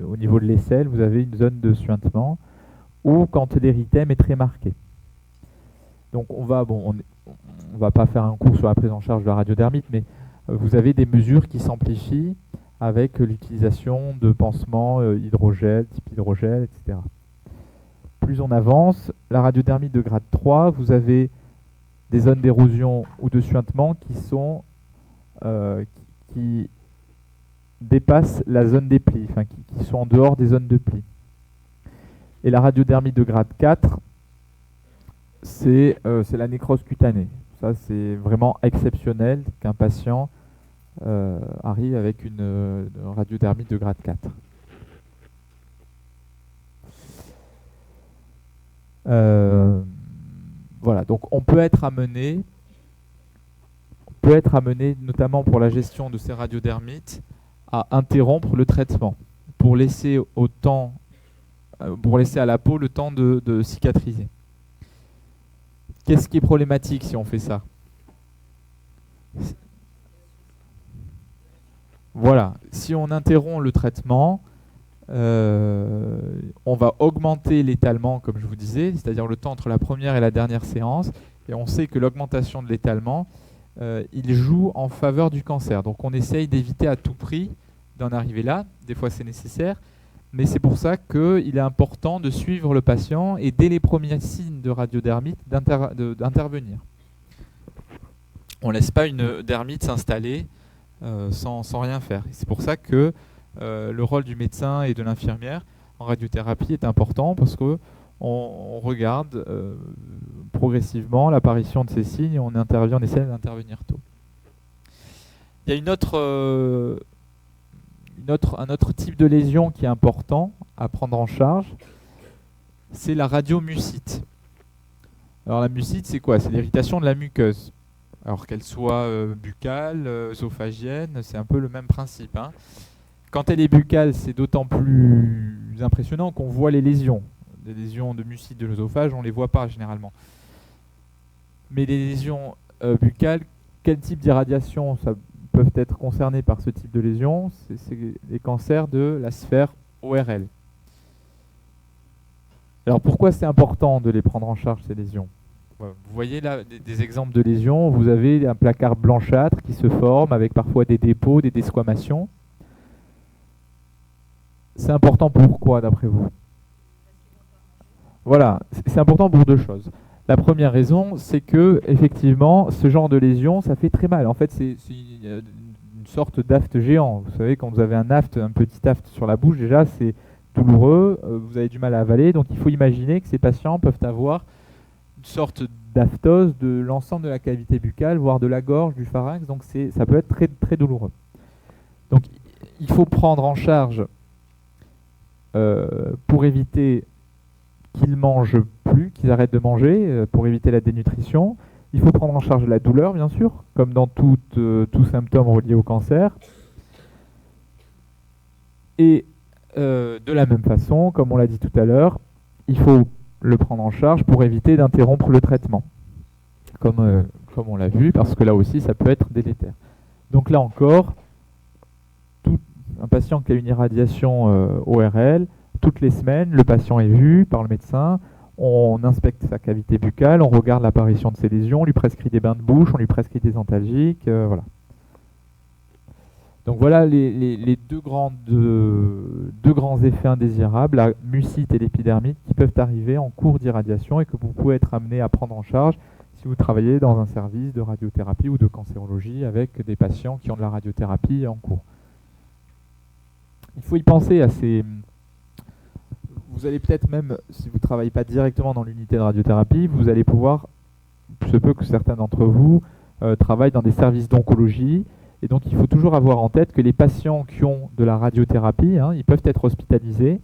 au niveau de l'aisselle, vous avez une zone de suintement, ou quand l'érythème est très marqué. Donc on va pas faire un cours sur la prise en charge de la radiodermite, mais vous avez des mesures qui s'amplifient avec l'utilisation de pansements hydrogel, type hydrogel, etc. Plus on avance, la radiodermite de grade 3, vous avez des zones d'érosion ou de suintement qui dépassent la zone des plis, enfin qui sont en dehors des zones de plis. Et la radiodermite de grade 4, c'est la nécrose cutanée. Ça, c'est vraiment exceptionnel qu'un patient arrive avec une radiodermite de grade 4. Voilà, donc on peut être amené, notamment pour la gestion de ces radiodermites, à interrompre le traitement pour laisser à la peau le temps de cicatriser. Qu'est-ce qui est problématique si on fait ça? Voilà, si on interrompt le traitement, on va augmenter l'étalement, comme je vous disais, c'est-à-dire le temps entre la première et la dernière séance, et on sait que l'augmentation de l'étalement, il joue en faveur du cancer. Donc on essaye d'éviter à tout prix d'en arriver là, des fois c'est nécessaire, mais c'est pour ça qu'il est important de suivre le patient et dès les premiers signes de radiodermite d'intervenir. On ne laisse pas une dermite s'installer sans rien faire. C'est pour ça que le rôle du médecin et de l'infirmière en radiothérapie est important, parce qu'on regarde progressivement l'apparition de ces signes et on essaie d'intervenir tôt. Il y a un autre type de lésion qui est important à prendre en charge, c'est la radiomucite. Alors la mucite, c'est quoi? C'est l'irritation de la muqueuse. Alors qu'elle soit buccale, œsophagienne, c'est un peu le même principe, hein. Quand elle est buccale, c'est d'autant plus impressionnant qu'on voit les lésions. Les lésions de mucite de l'œsophage, on ne les voit pas généralement. Mais les lésions buccales, quel type d'irradiation peuvent être concernées par ce type de lésion? C'est les cancers de la sphère ORL. Alors pourquoi c'est important de les prendre en charge, ces lésions? Vous voyez là des exemples de lésions. Vous avez un placard blanchâtre qui se forme avec parfois des dépôts, des desquamations. C'est important pourquoi, d'après vous? Voilà, c'est important pour deux choses. La première raison, c'est que effectivement, ce genre de lésion, ça fait très mal. En fait, c'est une sorte d'aft géant. Vous savez, quand vous avez un petit aft sur la bouche, déjà, c'est douloureux, vous avez du mal à avaler. Donc, il faut imaginer que ces patients peuvent avoir une sorte d'aftose de l'ensemble de la cavité buccale, voire de la gorge, du pharynx. Donc, ça peut être très, très douloureux. Donc, il faut prendre en charge pour éviter qu'ils mangent plus, qu'ils arrêtent de manger, pour éviter la dénutrition. Il faut prendre en charge la douleur, bien sûr, comme dans tout symptôme relié au cancer. Et de la même façon, comme on l'a dit tout à l'heure, il faut le prendre en charge pour éviter d'interrompre le traitement, comme on l'a vu, parce que là aussi, ça peut être délétère. Donc là encore, un patient qui a une irradiation ORL, toutes les semaines, le patient est vu par le médecin, on inspecte sa cavité buccale, on regarde l'apparition de ses lésions, on lui prescrit des bains de bouche, on lui prescrit des antalgiques, voilà. Donc voilà les deux grands effets indésirables, la mucite et l'épidermite, qui peuvent arriver en cours d'irradiation et que vous pouvez être amené à prendre en charge si vous travaillez dans un service de radiothérapie ou de cancérologie avec des patients qui ont de la radiothérapie en cours. Il faut y penser à ces... Vous allez peut-être même, si vous ne travaillez pas directement dans l'unité de radiothérapie, vous allez pouvoir, il se peut que certains d'entre vous travaillent dans des services d'oncologie, et donc il faut toujours avoir en tête que les patients qui ont de la radiothérapie, ils peuvent être hospitalisés,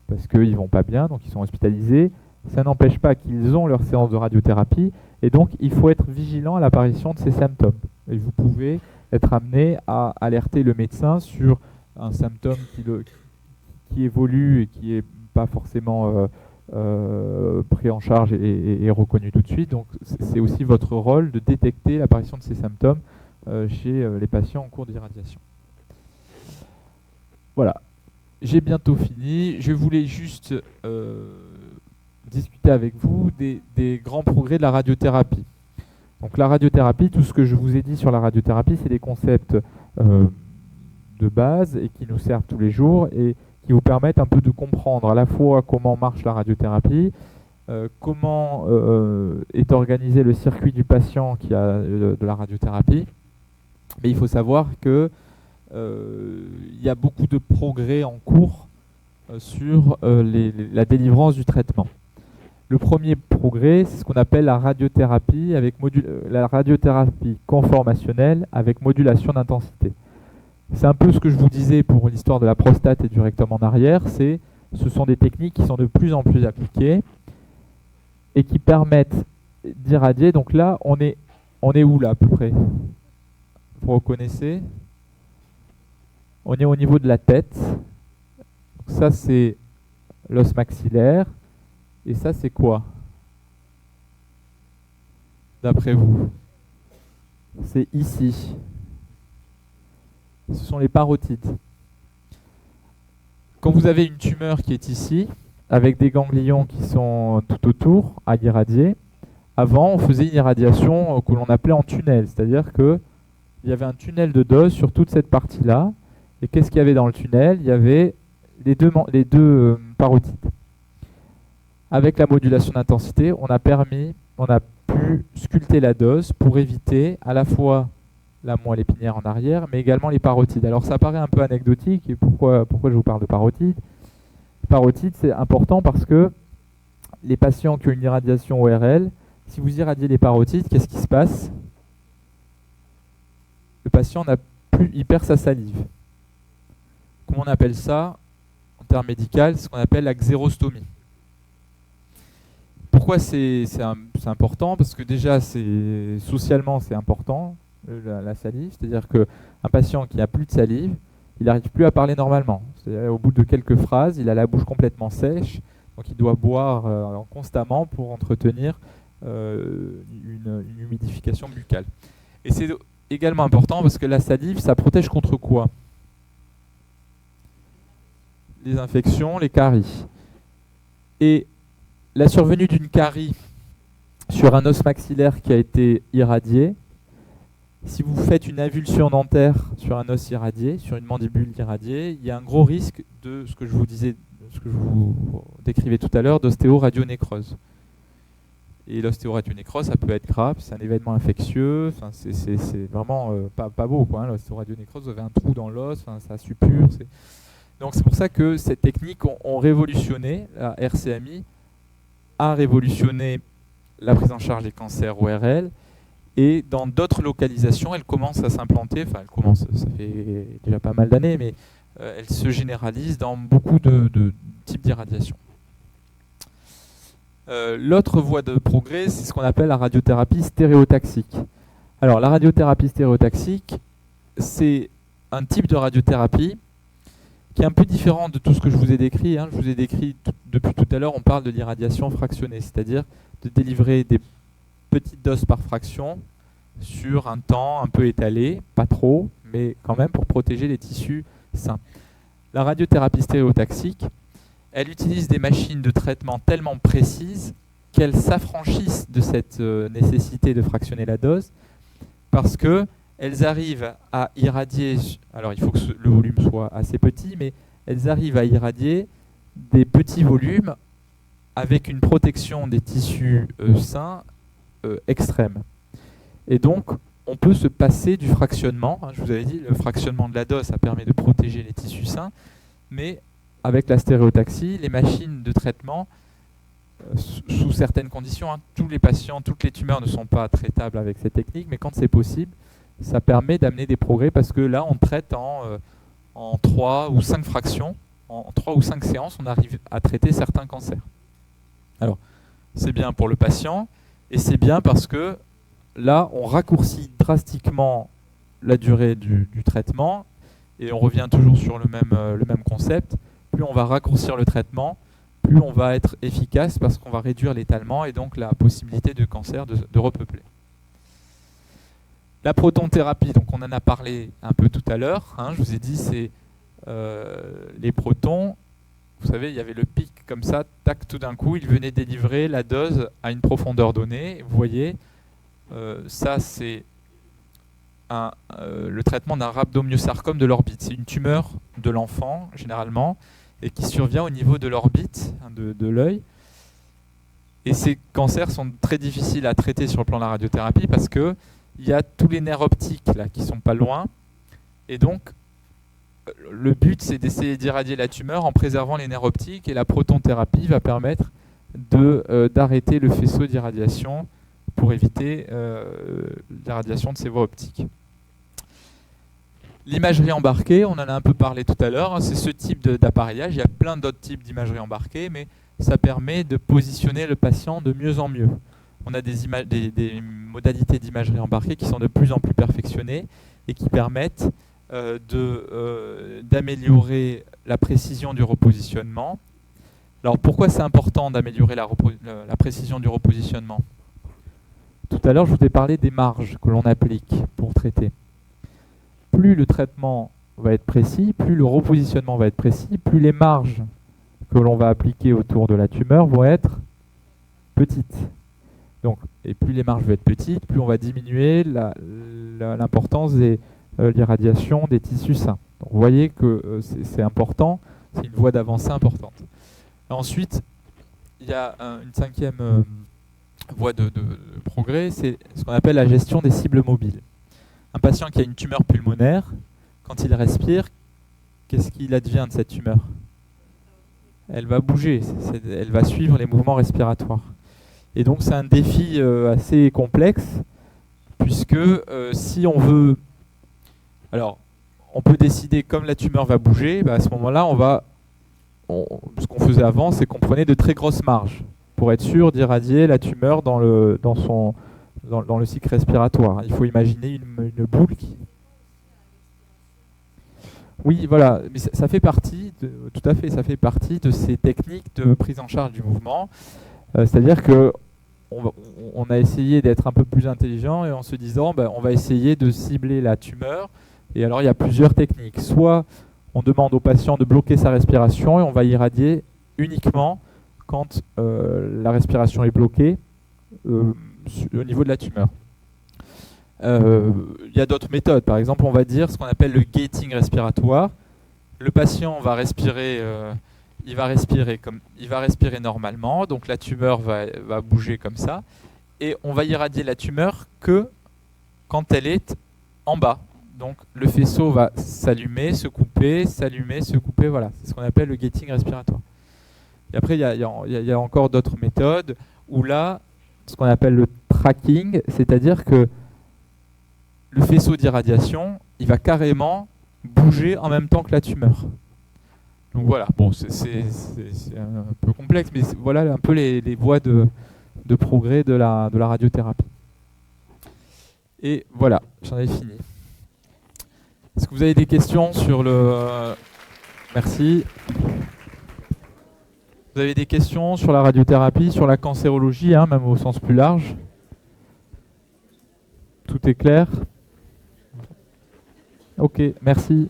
parce qu'ils ne vont pas bien, donc ils sont hospitalisés. Ça n'empêche pas qu'ils ont leur séance de radiothérapie, et donc il faut être vigilant à l'apparition de ces symptômes. Et vous pouvez être amené à alerter le médecin sur un symptôme qui évolue et qui n'est pas forcément pris en charge et reconnu tout de suite. Donc c'est aussi votre rôle de détecter l'apparition de ces symptômes chez les patients en cours d'irradiation. Voilà, j'ai bientôt fini. Je voulais juste discuter avec vous des grands progrès de la radiothérapie. Donc la radiothérapie, tout ce que je vous ai dit sur la radiothérapie, c'est des concepts de base et qui nous servent tous les jours et qui vous permettent un peu de comprendre à la fois comment marche la radiothérapie, comment est organisé le circuit du patient qui a de la radiothérapie. Mais il faut savoir que il y a beaucoup de progrès en cours sur la délivrance du traitement. Le premier progrès, c'est ce qu'on appelle la radiothérapie, la radiothérapie conformationnelle avec modulation d'intensité. C'est un peu ce que je vous disais pour l'histoire de la prostate et du rectum en arrière. Ce sont des techniques qui sont de plus en plus appliquées et qui permettent d'irradier. Donc là, on est où là à peu près? Vous reconnaissez? On est au niveau de la tête. Donc ça, c'est l'os maxillaire. Et ça, c'est quoi, d'après vous? C'est ici. Ce sont les parotides. Quand vous avez une tumeur qui est ici, avec des ganglions qui sont tout autour à irradier, avant, on faisait une irradiation que l'on appelait en tunnel. C'est-à-dire qu'il y avait un tunnel de dose sur toute cette partie-là. Et qu'est-ce qu'il y avait dans le tunnel? Il y avait les deux parotides. Avec la modulation d'intensité, on a pu sculpter la dose pour éviter à la fois la moelle épinière en arrière, mais également les parotides. Alors ça paraît un peu anecdotique, et pourquoi je vous parle de parotides? Les parotides, c'est important parce que les patients qui ont une irradiation ORL, si vous irradiez les parotides, qu'est-ce qui se passe? Le patient il perd sa salive. Comment on appelle ça en termes médicaux? C'est ce qu'on appelle la xérostomie. Pourquoi c'est important? Parce que déjà, socialement, c'est important, la salive. C'est-à-dire qu'un patient qui n'a plus de salive, il n'arrive plus à parler normalement. Au bout de quelques phrases, il a la bouche complètement sèche, donc il doit boire constamment pour entretenir une humidification buccale. Et c'est également important parce que la salive, ça protège contre quoi? Les infections, les caries. Et la survenue d'une carie sur un os maxillaire qui a été irradié, si vous faites une avulsion dentaire sur un os irradié, sur une mandibule irradiée, il y a un gros risque de ce que je vous disais, ce que je vous décrivais tout à l'heure, d'ostéoradionécrose. Et l'ostéoradionécrose, ça peut être grave, c'est un événement infectieux, c'est vraiment pas beau, quoi. L'ostéoradionécrose, vous avez un trou dans l'os, ça suppure. Donc c'est pour ça que ces techniques ont révolutionné, la RCMI a révolutionné la prise en charge des cancers ORL, et dans d'autres localisations, elle commence à s'implanter, ça fait déjà pas mal d'années, mais elle se généralise dans beaucoup de types d'irradiation. L'autre voie de progrès, c'est ce qu'on appelle la radiothérapie stéréotaxique. Alors la radiothérapie stéréotaxique, c'est un type de radiothérapie qui est un peu différent de tout ce que je vous ai décrit. Je vous ai décrit depuis tout à l'heure, on parle de l'irradiation fractionnée, c'est-à-dire de délivrer des petites doses par fraction sur un temps un peu étalé, pas trop, mais quand même pour protéger les tissus sains. La radiothérapie stéréotaxique, elle utilise des machines de traitement tellement précises qu'elles s'affranchissent de cette nécessité de fractionner la dose parce que elles arrivent à irradier, alors il faut que le volume soit assez petit, mais elles arrivent à irradier des petits volumes avec une protection des tissus sains extrême. Et donc, on peut se passer du fractionnement. Je vous avais dit, le fractionnement de la dose, ça permet de protéger les tissus sains, mais avec la stéréotaxie, les machines de traitement, sous certaines conditions, tous les patients, toutes les tumeurs ne sont pas traitables avec ces techniques, mais quand c'est possible, ça permet d'amener des progrès parce que là, on traite en 3 ou 5 fractions, en 3 ou 5 séances, on arrive à traiter certains cancers. Alors, c'est bien pour le patient et c'est bien parce que là, on raccourcit drastiquement la durée du traitement et on revient toujours sur le même concept. Plus on va raccourcir le traitement, plus on va être efficace parce qu'on va réduire l'étalement et donc la possibilité de cancer de repeupler. La protonthérapie, donc on en a parlé un peu tout à l'heure, je vous ai dit, c'est les protons, vous savez, il y avait le pic comme ça, tac, tout d'un coup, il venait délivrer la dose à une profondeur donnée. Vous voyez, ça c'est le traitement d'un rhabdomyosarcome de l'orbite. C'est une tumeur de l'enfant, généralement, et qui survient au niveau de l'orbite, de l'œil. Et ces cancers sont très difficiles à traiter sur le plan de la radiothérapie parce qu'il y a tous les nerfs optiques là, qui ne sont pas loin. Et donc, le but, c'est d'essayer d'irradier la tumeur en préservant les nerfs optiques. Et la protonthérapie va permettre d'arrêter le faisceau d'irradiation pour éviter l'irradiation de ces voies optiques. L'imagerie embarquée, on en a un peu parlé tout à l'heure, c'est ce type d'appareillage. Il y a plein d'autres types d'imagerie embarquée, mais ça permet de positionner le patient de mieux en mieux. On a des modalités d'imagerie embarquée qui sont de plus en plus perfectionnées et qui permettent d'améliorer la précision du repositionnement. Alors pourquoi c'est important d'améliorer la précision du repositionnement ? Tout à l'heure, je vous ai parlé des marges que l'on applique pour traiter. Plus le traitement va être précis, plus le repositionnement va être précis, plus les marges que l'on va appliquer autour de la tumeur vont être petites. Donc, et plus les marges vont être petites, plus on va diminuer l'importance de l'irradiation des tissus sains. Donc, vous voyez que c'est important, c'est une voie d'avancée importante. Ensuite, il y a une cinquième voie de progrès, c'est ce qu'on appelle la gestion des cibles mobiles. Un patient qui a une tumeur pulmonaire, quand il respire, qu'est-ce qu'il advient de cette tumeur ? Elle va bouger, elle va suivre les mouvements respiratoires. Et donc c'est un défi assez complexe, puisque si on veut... Alors, on peut décider, comme la tumeur va bouger, à ce moment-là, ce qu'on faisait avant, c'est qu'on prenait de très grosses marges, pour être sûr d'irradier la tumeur dans le cycle respiratoire. Il faut imaginer une boule qui... Oui, voilà, mais ça fait partie, tout à fait, ça fait partie de ces techniques de prise en charge du mouvement. C'est-à-dire que on a essayé d'être un peu plus intelligent et en se disant, on va essayer de cibler la tumeur. Et alors, il y a plusieurs techniques. Soit on demande au patient de bloquer sa respiration et on va irradier uniquement quand la respiration est bloquée au niveau de la tumeur. Il y a d'autres méthodes. Par exemple, on va dire ce qu'on appelle le gating respiratoire. Le patient va respirer, il va respirer normalement, donc la tumeur va bouger comme ça, et on va irradier la tumeur que quand elle est en bas. Donc le faisceau va s'allumer, se couper, voilà. C'est ce qu'on appelle le gating respiratoire. Et après, il y a encore d'autres méthodes où là, ce qu'on appelle le tracking, c'est-à-dire que le faisceau d'irradiation, il va carrément bouger en même temps que la tumeur. Donc voilà, bon, c'est un peu complexe, mais voilà un peu les voies de progrès de la radiothérapie. Et voilà, j'en ai fini. Est-ce que vous avez des questions sur le... Merci. Vous avez des questions sur la radiothérapie, sur la cancérologie, même au sens plus large? Tout est clair? Ok, merci.